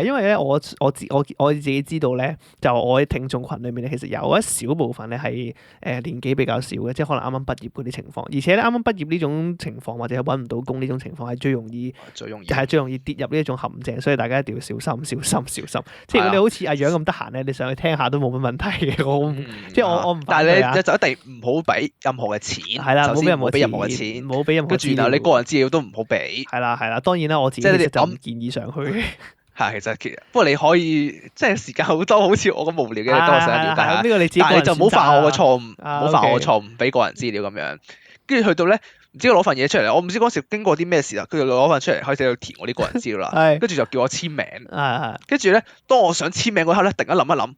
因為咧，我自己知道咧，就我喺聽眾群裏面咧，其實有一小部分咧係年紀比較少嘅，即係可能啱啱畢業嗰啲情況，而且咧啱啱畢業呢種情況或者揾唔到工呢種情況係最容易跌入呢一種陷阱，所以大家一定要小心。即係如果你好似阿楊咁得閒咧，你上去聽下都冇乜問題嘅，即係我唔反對啊。但係你就一定唔好俾任何嘅錢，係啦，唔好俾任何錢，唔好俾任何錢。跟住然後你個人資料都唔好俾。係啦，當然啦，我自己就唔建議上去。其實不過你可以即係時間好多，好似我咁無聊嘅，你多想了解下。呢個你自己個人選擇。但係你就唔好犯我嘅錯誤，唔好犯我錯誤，俾個人資料咁樣。跟住去到咧，唔知佢攞份嘢出嚟，我唔知嗰時經過啲咩事啦。佢就攞份出嚟，開始喺度填我啲個人資料啦。跟住就叫我簽名。跟住咧，當我想簽名嗰刻咧，突然間諗一諗。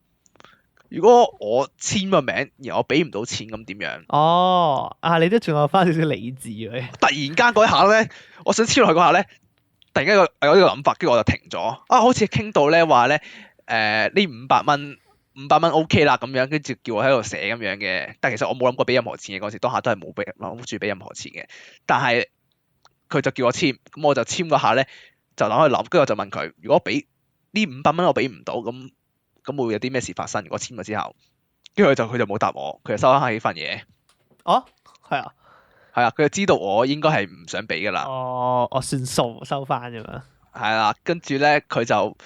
如果我簽個名，然後我俾唔到錢，咁點樣？你都仲有翻少少理智嘅。突然間嗰一下咧，我想簽落去嗰下咧，突然間有呢個諗法，跟住我就停咗。好似傾到咧話咧，呢500蚊 OK 啦咁樣，跟住叫我喺度寫咁樣嘅。但其實我冇諗過俾任何錢嘅嗰時，當下都係冇諗住俾任何錢嘅。但係佢就叫我簽，咁我就簽嗰下咧就諗去諗，跟住我就問佢，如果俾呢500蚊我俾唔到，咁會有啲咩事發生？如果簽咗之後，跟住佢就冇答我，佢就收翻起份嘢。哦，係啊，係啊，佢就知道我應該係唔想俾噶啦。我算數收翻啫嘛。係啦，跟住咧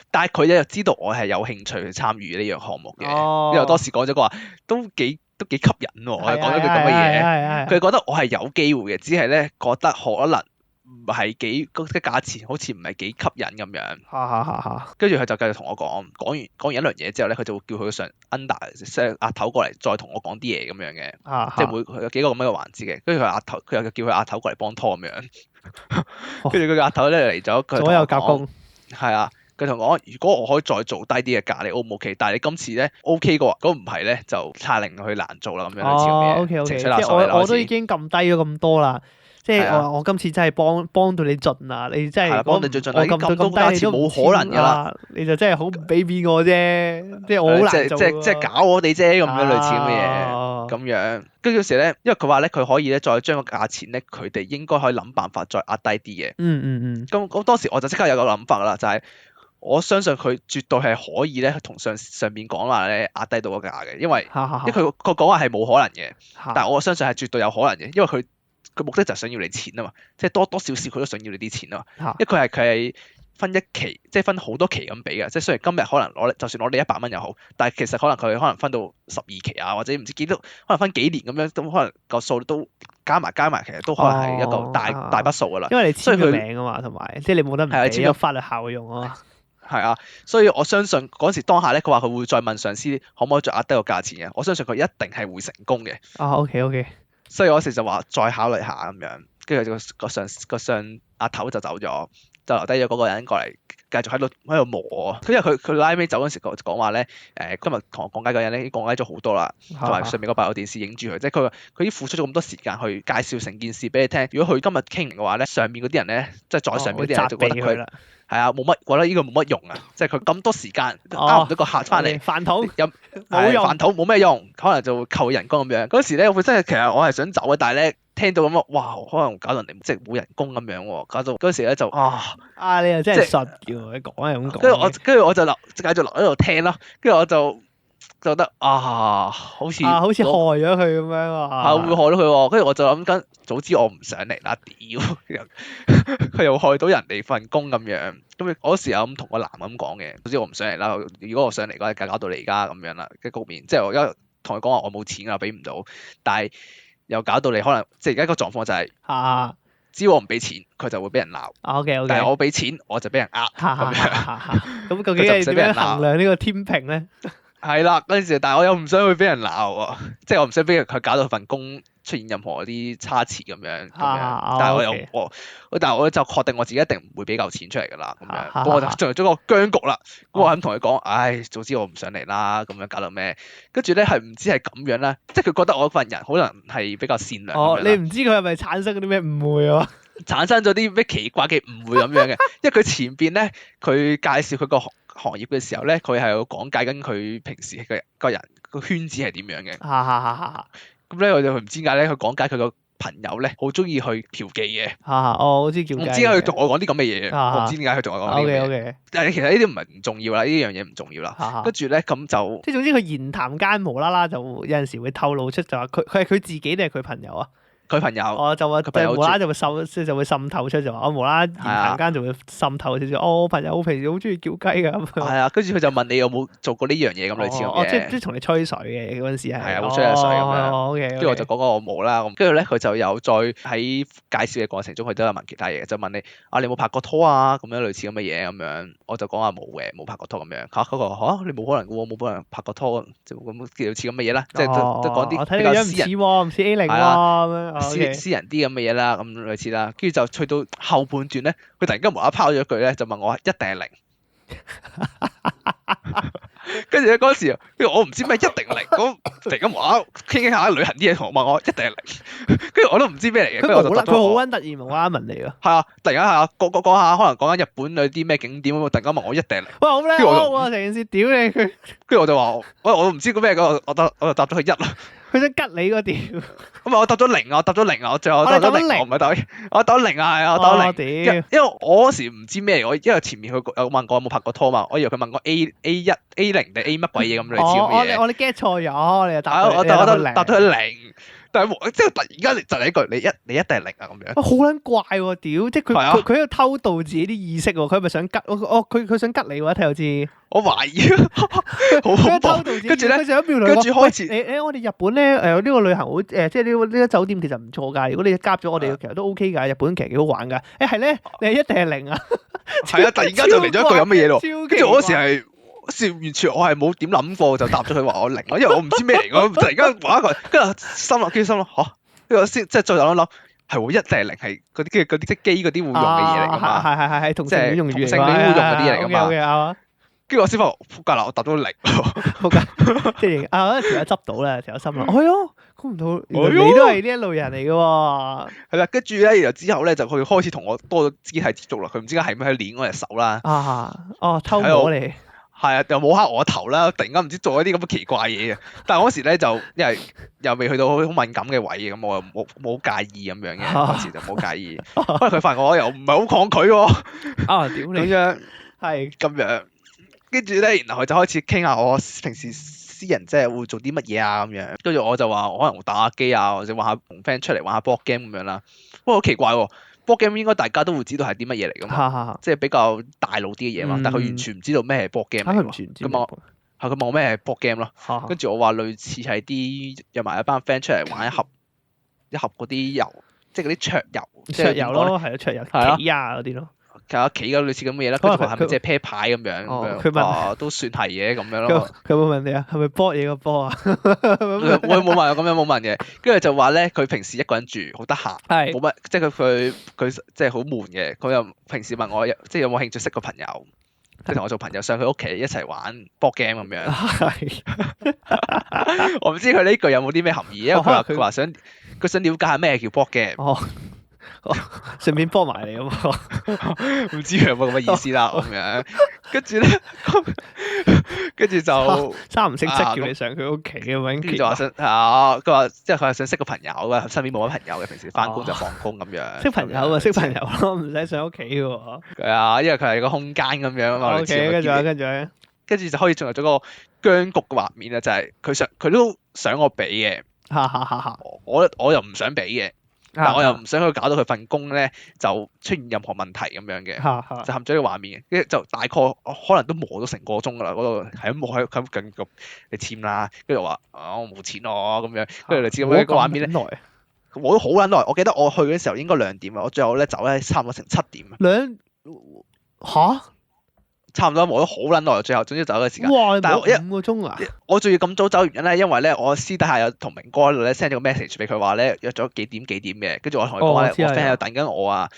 但係佢又知道我係有興趣去參與呢樣項目嘅，因為我當時講咗個話都幾吸引喎，我講咗句咁嘅嘢，佢覺得我係有機會嘅，只係咧覺得可能唔係幾個價錢好似唔係幾吸引咁樣。跟住佢就繼續同我講完一輪嘢之後咧，佢就會叫佢上 under 即係阿頭過嚟再同我講啲嘢咁樣嘅，即係佢有幾個咁樣嘅環節嘅。跟住佢又叫佢阿頭過嚟幫拖咁樣。跟住佢阿頭咧嚟咗，佢左右夾攻。係啊，佢同我講，如果我可以再做低啲嘅價，你 O 唔 OK？但係你今次咧 OK 嘅話，如果唔係咧就差令佢難做啦咁樣類似咁嘅 OK， 情緒即係勒索啦。我都已經撳低咗咁多啦，即係我今次真係幫到你盡啦，你真係幫你最盡啦，我撳到咁咁低你都價錢冇可能㗎啦，你就真係好唔俾面我啫，即係我好難做。即係搞我哋啫咁樣類似咁嘅嘢，咁樣跟住嗰時咧，因為佢話咧佢可以咧再將個價錢咧，佢哋應該可以諗辦法再壓低啲嘅。咁當時我就即刻有個諗法啦，就係我相信佢絕對係可以咧同上邊講話咧壓低到個價嘅，因為佢講話係冇可能嘅，但係我相信係絕對有可能嘅，因為佢目的就係想要你錢啊嘛，即係多少少佢都想要你啲錢啊嘛，因為佢係分一期，即係分好多期咁俾嘅，即係雖然今日可能就算攞你100蚊又好，但係其實佢可能分到12期啊，或者唔知幾多，可能分幾年咁樣，咁可能個數都加埋，其實都可能係一個大筆數㗎啦。因為你簽佢名啊嘛，同埋即係你冇得唔俾，有法律效用啊嘛。係啊，所以我相信嗰時當下咧，佢話佢會再問上司可唔可以再壓低個價錢嘅，我相信佢一定係會成功嘅。OK。所以我嗰時就話再考慮下咁樣，跟住個上阿頭就走咗，就留低咗嗰個人過嚟繼續喺度磨。因為佢拉尾走嗰時講話咧，今日同我講解嗰人咧已經講解咗好多啦，同埋上面嗰部電視影住佢，即係佢已經付出咗咁多時間去介紹成件事俾你聽。如果佢今日傾嘅話咧，上面嗰啲人咧，即係在上面嗰啲人就覺得佢係啊冇乜，覺得呢個冇乜用啊，即係佢咁多時間啱唔到個客翻嚟，飯桶冇用，飯桶冇咩用，可能就會扣人工咁樣。嗰時咧，其實我係想走嘅，但係咧聽到咁啊，哇，可能搞到人哋即係冇人工咁樣喎，搞到嗰時咧就你又真係實嘅喎，你講係咁講。跟住我就繼續留喺度聽咯，跟住我就覺得好似害咗佢咁樣啊，會害咗佢喎。跟住我就諗緊，早知我唔上嚟啦，屌！佢又害到人哋份工咁樣。咁我嗰時候咁同個男咁講嘅，早知我唔上嚟啦。如果我上嚟嘅話，搞到你而家咁樣啦嘅局面。即係我而家同佢講話我冇錢啊，俾唔到，但係又搞到你可能即係而家個狀況就係，只要我唔俾錢，佢就會俾人鬧。OK。但係我俾錢，我就俾人呃咁樣。咁究竟係點樣衡量呢個天平咧？係啦，嗰陣時，但係我又唔想去俾人鬧喎，即係我唔想俾佢搞到份工出現任何啲差池咁樣。但係我就確定我自己一定唔會俾夠錢出嚟㗎啦。咁樣，我就進入咗個僵局啦。咁我肯同佢講，早知我唔上嚟啦。咁樣搞到咩？跟住咧係唔知係咁樣啦，即係佢覺得我份人可能係比較善良。你唔知佢係咪產生嗰啲咩誤會啊？產生咗啲咩奇怪嘅誤會咁樣嘅，因為佢前邊咧佢介紹佢個行業嘅時候咧，佢係有講解緊佢平時嘅個人個圈子係點樣嘅。咁咧我就唔知點解咧，佢講解佢個朋友咧好中意去嫖妓嘅。我知叫雞。唔知點解佢同我講啲咁嘅嘢，我唔知點解佢同我講啲咁嘅嘢。OK。但係其實呢啲唔重要啦，呢樣嘢唔重要啦。跟住咧咁就即係總之佢言談間無啦啦就有陣時會透露出就話佢係佢自己定係佢朋友啊？佢朋友，就話無啦啦就會滲透出就話，我無啦啦言談間就會滲透少少。我朋友平時好中意叫雞㗎咁。係啊，跟住佢就問你有冇做過呢樣嘢咁類似咁嘅。即係同你吹水嘅嗰陣時係。係啊，會吹下水咁樣。OK。跟住我就講我冇啦。跟住咧佢就有再喺介紹嘅過程中，佢都有問其他嘢，就問你你有冇拍過拖啊？咁樣類似咁嘅嘢咁樣。我就講話冇嘅，冇拍過拖咁樣。佢話你冇可能嘅喎，冇可能拍過拖，就咁類似咁嘅嘢啦。即係都講啲比較私人。唔似 A0喎，私人啲咁嘅嘢啦，咁類似啦，跟住就去到後半段咧，佢突然間無啦啦拋咗一句咧，就問我一定係零。跟住咧嗰時，跟住我唔知咩一定零，咁突然間無啦啦傾下旅行啲嘢，同我問我一定係零，跟住我都唔知咩嚟嘅。佢好溫突然無啦啦問你喎。係啊，突然間係啊，講下可能講緊日本有啲咩景點，突然間問我一定係零。哇，好叻喎！成件事屌你佢。跟住我就話我都唔知個咩，我就答咗佢1啦。佢想吉你嗰條。咁我答咗零啊，我答咗零啊，我最後答咗零，我唔係答，我答零啊，係啊，我答零。屌！因為我嗰時唔知咩嚟，因為前面佢有問過有冇拍過拖嘛，我以為佢問我 A1 A0定 A 乜鬼嘢咁類似咁嘅嘢。我哋 get 錯咗，你又答我答答咗零，但係即係突然間就嚟一句你一定係零啊咁樣。好撚怪喎！屌，即係佢喺度偷渡自己啲意識喎，佢係咪想吉佢想吉你喎？一睇就知。我懷疑，好恐怖。跟住咧，跟住開始我哋日本咧呢個旅行好即係呢個酒店其實唔錯㗎。如果你加咗我哋，其實都 OK 㗎。日本其實幾好玩㗎。係咧，你係一定係零啊！係啊，突然間就嚟咗一句咁嘅嘢咯。跟住我嗰時係完全我係冇點諗過就答咗佢話我零咯，因為我唔知咩嚟㗎。突然間話一句，跟住心諗嚇，跟住我先即係再諗。係喎，一定係零係嗰啲即係機嗰啲會用嘅嘢嚟㗎嘛。係同性戀用語嚟㗎。同性戀會用嗰啲嘢嚟㗎嘛。跟住我先發覺，仆街啦！我答到零，仆街，即係嗰時有執到啦，成個心諗，係咯，估唔到你都係呢一類人嚟嘅喎。係啦，跟住咧，然後之後咧就佢開始同我多咗肢體接觸啦。佢唔知點解係咪喺度捏我隻手啦。偷摸你。係啊，又摸下我頭啦，突然間唔知做一啲咁嘅奇怪嘢嘅。但係嗰時咧就因為又未去到好敏感嘅位嘅，咁我又冇介意咁樣嘅，嗰時就冇介意。不過佢發現我又唔係好抗拒喎。屌你！咁樣係咁樣。跟住咧，然後佢就開始傾下我平時私人即係會做啲乜嘢啊咁樣。跟住我就話可能會打下機啊，或者玩下同 friend 出嚟玩下 board game 咁樣啦。不過好奇怪喎，board game 應該大家都會知道係啲乜嘢嚟㗎嘛，即係比較大路啲嘅嘢嘛。但係佢完全唔知道咩係 board game 嚟喎。咁我係佢問我咩係 board game 咯。跟住我話類似係啲約埋一班 friend 出嚟玩一盒嗰啲遊，即係嗰啲桌遊。桌遊咯，係咯，桌遊棋啊嗰啲咯。喺屋企嗰類似咁嘅嘢啦，跟住話係咪即係啤牌咁樣？佢問都算係嘅咁樣咯。佢有冇問你啊？係咪波嘢個波啊？我冇問，咁樣冇問嘅。跟住就話咧，佢平時一個人住，好得閒，冇乜，即係佢即係好悶嘅。佢又平時問我即係有冇興趣識個朋友，即係同我做朋友，上佢屋企一齊玩 board game 咁樣。我唔知佢呢句有冇啲咩含義，因為佢話想了解下咩叫 board game。順便幫埋你咁喎，唔知佢有冇咁嘅意思啦咁樣，跟住就三唔識七叫你上佢屋企咁樣，跟住就話想佢話即係佢係想識個朋友嘅，身邊冇乜朋友嘅，平時翻工就放工咁樣。識朋友啊，識朋友咯，唔使上屋企嘅喎。係啊，因為佢係個空間咁樣啊嘛。OK，跟住就可以進入咗個僵局嘅畫面啦，就係佢都想我俾嘅，我又唔想俾嘅。但我又唔想佢搞到佢份工咧就出現任何問題咁樣嘅，就陷咗呢個畫面嘅，跟住就大概可能都磨咗成個鐘噶啦，嗰度係咁磨喺咁緊急，你簽啦，跟住我話我冇錢咯咁樣，跟住類似咁樣一個畫面咧，我都好撚耐，我記得我去嘅時候應該2點啊，我最後咧走咧差唔多成7點差唔多磨咗好撚耐，最後總之走嘅時間。但係5個鐘啊！我仲要咁早走原因咧，因為咧我私底下有同明哥喺度咧 send 咗個 message 俾佢話咧約咗幾點嘅，跟住我同佢講話咧，我 friend 喺度等緊我啊，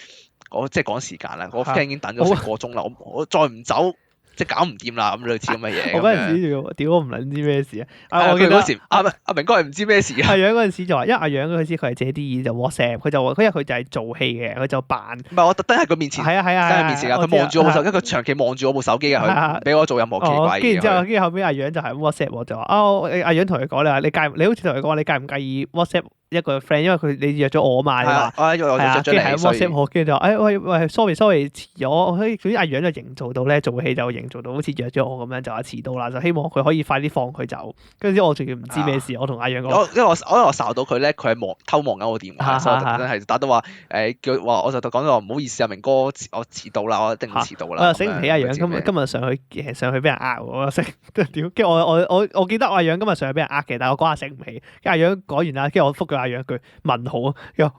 我即係趕時間啦，我 friend 已經等咗成個鐘啦，我再唔走即係搞唔掂啦咁類似咁嘅嘢。我嗰陣時屌我唔撚知咩事啊！我記得嗰時阿明哥係唔知咩事啊。阿楊嗰陣時就話，因為阿楊佢知佢係借啲嘢就 WhatsApp，佢就話因為佢就係做戲嘅，佢就扮。唔係我特登喺佢面前，係啊，喺佢面前佢望住我部手機，佢長期望住我部手機嘅，佢唔俾我做任何奇怪嘢。跟住後邊阿楊就係 WhatsApp 我就話阿楊同佢講你好似同佢講你介唔介意 WhatsApp 一個 friend，因為你約咗我嘛，你話跟住係 WhatsApp 我，跟住就喂 sorry 遲咗，總之阿楊就營造到咧做戲就營造到好似約咗我咁樣就話遲到啦，就希望佢可以快啲放佢走。跟住我仲要唔知咩事，我同阿楊講，因為我睄到佢咧，佢係偷望緊我電話，所以我特登係打到話叫話我就講咗話唔好意思啊，明哥我遲到啦，我一定會遲到啦。我又醒唔起阿楊今日上去俾人呃我識屌，跟住我記得阿楊今日上去俾人呃嘅，但係我嗰下醒唔起。跟住阿楊講完啦，跟住我覆佢阿楊一句問號啊，佢話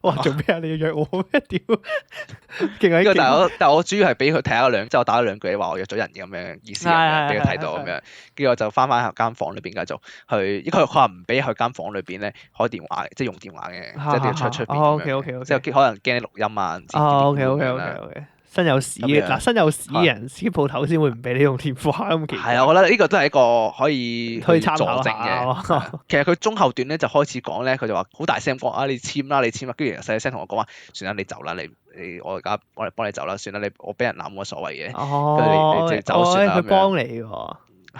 哇做咩啊？你要約我咩？屌，但係我主要係俾佢睇下即係我打咗2句話我約咗人咁樣意思，俾佢睇到咁樣，跟住我就翻間房裏邊繼續去，因為佢話唔俾去間房裏邊咧開電話，即係用電話嘅，即係都要出邊。OK，即係可能驚你錄音啊。OK。身有屎嘅身有屎嘅人，啲鋪頭先會唔俾你用電話咁奇怪。係啊，我覺得呢個都係一個可以參考佐證嘅。其實佢中後段咧就開始講咧，佢就話好大聲講啊，你簽啦，跟住細聲同我講話，算啦，你走啦，我而家我嚟幫你走啦，算啦，我俾人鬧冇乜所謂嘅。跟住你走算啦。佢幫你喎。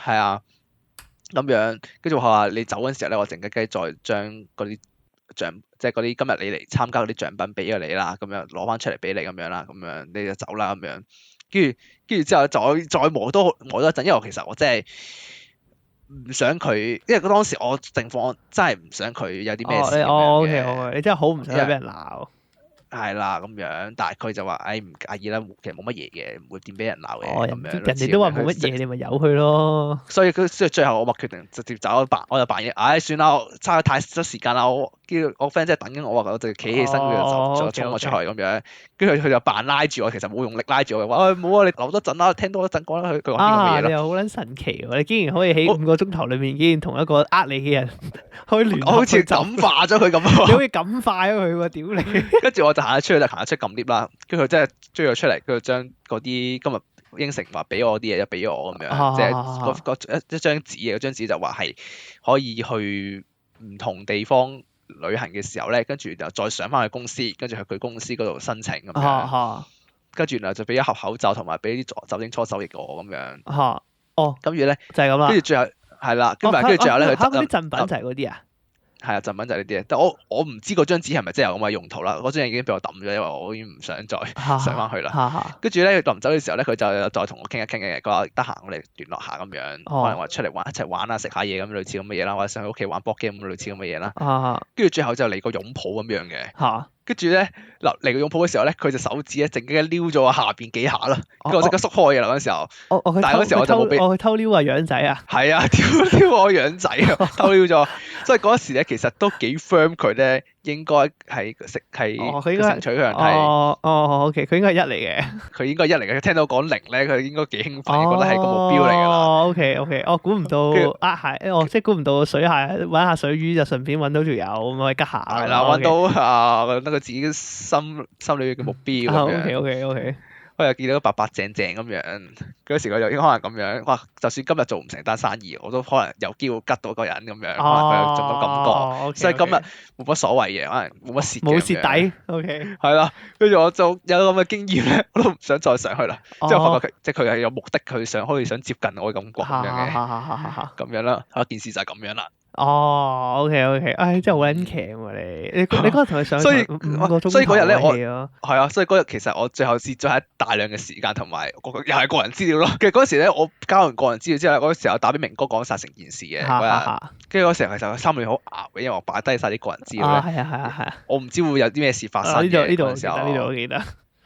係啊。咁樣，跟住我話你走嗰陣時候咧，我靜雞雞再將嗰啲獎，即係嗰啲今日你嚟參加嗰啲獎品俾咗你啦，咁樣攞翻出嚟俾你咁樣啦，咁樣你就走啦咁樣。跟住之後再磨多一陣，因為其實我真係唔想佢，因為當時我情況真係唔想佢有啲咩事咁樣，OK 嘅。 OK，你真係好唔想俾人鬧。係啦咁樣，但係佢就話誒唔介意啦，其實冇乜嘢嘅，唔會點俾人鬧嘅咁樣。人哋都話冇乜嘢，你咪由佢咯。所以最後我咪決定直接走我就扮嘢，唉算啦，我差太多時間啦，我friend 真係等緊我啊，我就企起身就衝我出去咁樣，跟住佢就扮拉住我，其實冇用力拉住我，話冇啊，你留多陣啦，聽多一陣講啦，佢講啲咁嘅嘢咯。你又好撚神奇喎！你竟然可以喺5個鐘頭裏面，竟然同一個呃你嘅人可以聯絡，我好似感化咗佢咁喎。你可以感化咗佢喎，屌你！跟住我就行咗出去，撳 lift 啦，跟住佢真係追咗出嚟，跟住將嗰啲今日應承話俾我啲嘢，就俾咗我咁樣，即係一張紙嘅，嗰張紙就話係可以去唔同地方旅行嘅時候咧，跟住就再上翻去公司，跟住去佢公司嗰度申請咁樣，跟住然後就俾一盒口罩同埋俾啲酒精搓手液我咁樣，跟住咧就係咁啦。跟住最後係啦，跟住最後咧佢嗰啲贈品就係嗰啲啊。係啊，贈品就係呢啲嘢，但我唔知嗰張紙係咪真係有咁嘅用途啦。嗰張嘢已經俾我抌咗，因為我已經唔想再上翻去啦。跟住咧臨走嘅時候咧，佢就再同我傾一傾嘅，佢話得閒我哋聯絡下咁樣，可能話出嚟玩一齊玩啊，食下嘢咁類似咁嘅嘢啦，或者上去屋企玩 board game 咁類似咁嘅嘢啦。跟住最後就嚟個擁抱咁樣嘅。跟住咧嚟個擁抱嘅時候咧，佢隻手指咧靜雞雞撩咗我下邊幾下啦，跟住我即刻縮開嘅啦嗰陣時候。但係嗰時候我就冇俾。佢偷撩啊樣仔啊。係啊，撩我樣仔啊，偷撩咗。所以嗰時咧其實都幾 firm 佢咧，應該係性取向係。OK，佢應該係1嚟嘅。佢應該係1嚟嘅，佢聽到講0咧，佢應該幾興奮，覺得係個目標嚟㗎啦。OK，我估唔到蟹，即係估唔到水蟹揾下水魚就順便揾到條友咁可以吉下。係啦，揾到覺得佢自己心裏嘅目標咁樣。OK。我又見到白白淨淨咁樣，嗰時佢就應該可能咁樣，哇！就算今日做唔成單生意，我都可能有機會吉到個人咁樣，可能佢有種感覺。所以今日冇乜所謂嘅，可能冇乜蝕。冇蝕底。OK。係啦，跟住我就有咁嘅經驗咧，我都唔想再上去啦。即係我發覺即係佢係有目的，佢可以想接近我嘅感覺咁樣嘅。咁樣啦，件事就係咁樣啦。OK，真係好撚強喎你嗰日同佢上，所以5個鐘頭所以嗰日咧係啊，所以嗰日其實我最後蝕咗係大量嘅時間同埋又係個人資料咯。其實嗰時咧我交完個人資料之後咧，嗰時候打俾明哥講晒成件事嘅嗰日，跟住嗰時候其實心裏好淆嘅，因為我擺低晒啲個人資料咧。係啊，我唔知會有啲咩事發生嘅。呢度我記得。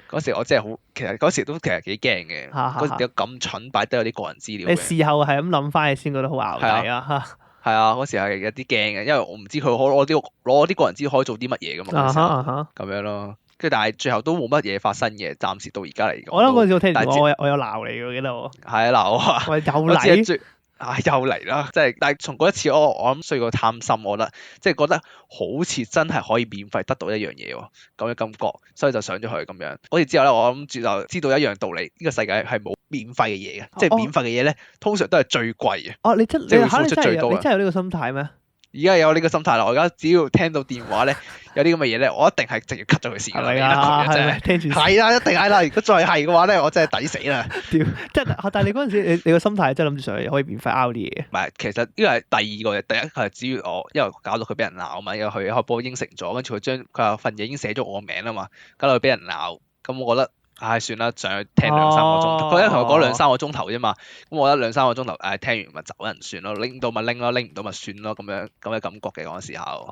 嗰時我真係其實嗰時都幾驚嘅。嗰時咁蠢擺低咗啲個人資料。你事後係咁諗翻，你先覺得好淆底啊。係啊，嗰時係有啲驚嘅，因為我唔知佢可攞啲個人資料可以做啲乜嘢噶嘛。咁樣咯，跟住但係最後都冇乜嘢發生嘅，暫時到而家嚟講。我諗嗰陣時我聽完我有鬧你嘅，記得我。係啊，鬧啊！喂，又嚟。又嚟啦！即係，但係從嗰一次我諗需要個貪心，我覺得即係覺得好似真係可以免費得到一樣嘢喎，咁嘅感覺，所以就上咗去咁樣。嗰次之後咧，我諗住就知道一樣道理，呢個世界係冇免費嘅嘢嘅，即係免費嘅嘢咧，通常都係最貴嘅。你真係付出最多。你真係有呢個心態咩？而家有呢個心態啦，我而家只要聽到電話咧，有啲咁嘅嘢咧，我一定係直接 cut 咗佢線㗎啦。係啊，一定係啦！如果再係嘅話咧，我真係抵死啦！但係你嗰陣時，你個心態真係諗住上去可以免費 out 啲嘢。唔係，其實呢個係第二個嘅，第一個係至於我，因為搞到佢俾人鬧啊嘛，因為佢開波應承咗，跟住佢話份嘢已經寫咗我個名啊嘛，搞到佢俾人鬧，咁我覺得。算啦，上去聽2-3個鐘，佢一同我講2-3個鐘頭啫嘛，咁我覺得2-3個鐘頭，聽完咪走人算咯，拎到咪拎咯，拎唔到咪算咯，咁嘅感覺嘅嗰陣時候。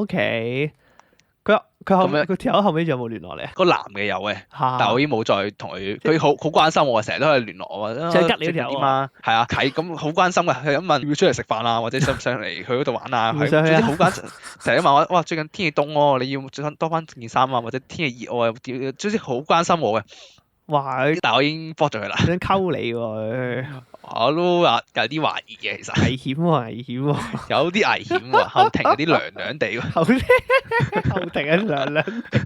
OK。佢條友後尾仲有冇聯絡你啊？個男嘅有嘅，但係我已經冇再同佢好關心我，成日都係聯絡我。即係吉你條友啊？係啊，係咁好關心嘅，佢咁問要唔要出嚟食飯啊，或者想唔想嚟佢嗰度玩啊？總之好關心，成日問我哇最近天氣凍喎，你要着多翻件衫啊，或者天氣熱喎，總之好關心我嘅。哇！但係我已經 block 咗佢啦。想溝你喎，我都有啲懷疑嘅，其實。危險喎！有啲危險喎，後庭有啲涼涼地喎。後庭有啲涼涼地。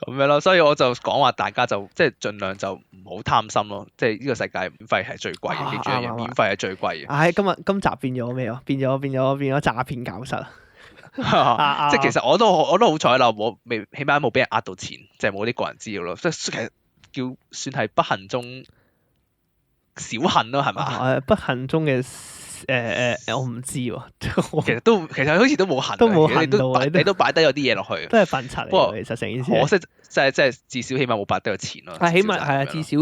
咁樣咯，所以我就講話大家就即係盡量就唔好貪心咯，即係呢個世界免費係最貴嘅，記住一樣，免費係最貴嘅。今集變咗咩啊？變咗詐騙教室。即係其實我都好彩啦，起碼冇俾人呃到錢，即係冇啲個人資料咯，即係其實叫算係不幸中小幸咯，係嘛？不幸中嘅我唔知喎，其實好似都冇幸，都冇幸到你都擺低咗啲嘢落去。都係笨柒嚟不過嘅，其實成件事。可惜即係至少起碼冇擺低個錢咯。係起碼係啊，至少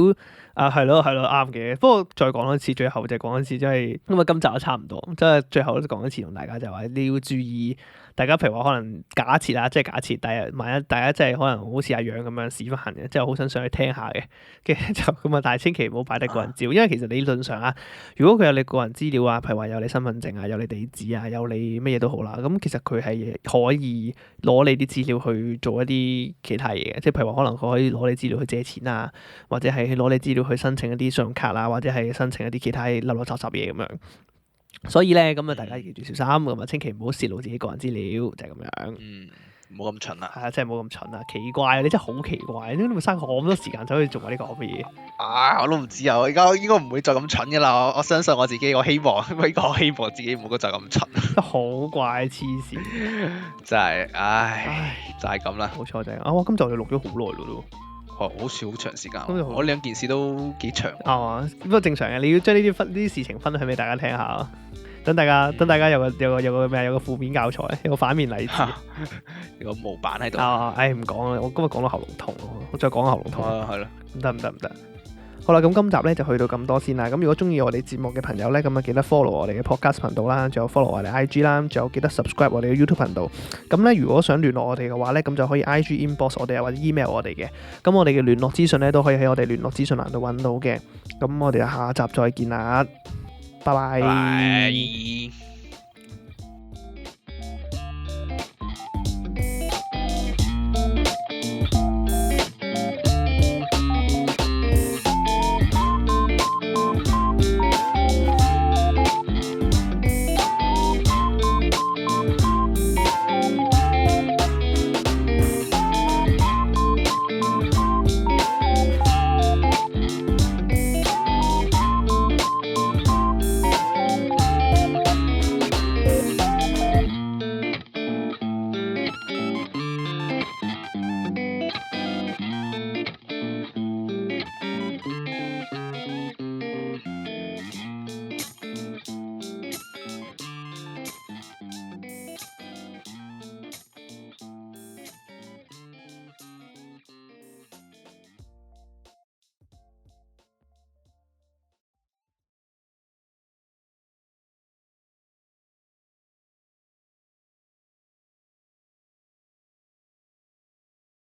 係咯啱嘅。不過再講多次，最後就講一次，即係因為今集都差唔多，即係最後都講一次同大家就話你要注意。大家譬如話可能假設啊，即係假設，第日萬一大家真係可能好似阿楊咁樣屎忽痕嘅，即係好想上去聽下嘅，跟住就咁啊，但係千祈唔好擺低個人照，因為其實理論上啊，如果佢有你個人資料啊，譬如話有你身份證啊，有你地址啊，有你乜嘢都好啦，咁其實佢係可以攞你啲資料去做一啲其他嘢嘅，即係譬如話可能佢可以攞你資料去借錢啊，或者係攞你資料去申請一啲信用卡啊，或者係申請一啲其他垃垃雜雜嘢咁樣。所以咧，咁啊，大家記住小心，咁啊，千祈唔好泄露自己個人資料，就係咁樣。唔好咁蠢啦。係啊，真係冇咁蠢啊！奇怪啊，你真係好奇怪，點解你會嘥咁多時間走去做埋呢個咁嘅嘢？我都唔知啊！我而家應該唔會再咁蠢噶啦。我相信我自己，我希望自己唔好再咁蠢。真係好怪，黐線！真係，就係咁啦。冇錯，就係我今集就錄咗好耐咯都。好似好長時間。我兩件事都幾長。不過正常嘅，你要將呢啲事情分享俾大家聽下，等大家有個咩，有個負面教材，有個反面例子。有個模板喺度。唔講啦，我今日講到喉嚨痛，我再講喉嚨痛。係咯。唔得。好啦，咁今集咧就去到咁多先啦。咁如果中意我哋節目嘅朋友咧，咁啊記得 follow 我哋嘅 podcast 頻道啦，仲有 follow 我哋 IG 啦，仲有記得 subscribe 我哋嘅 YouTube 頻道。咁咧如果想聯絡我哋嘅話咧，咁就可以 IG inbox 我哋或者 email 我哋嘅。咁我哋嘅聯絡資訊咧都可以喺我哋聯絡資訊欄度揾到嘅。咁我哋下集再見啦，拜拜。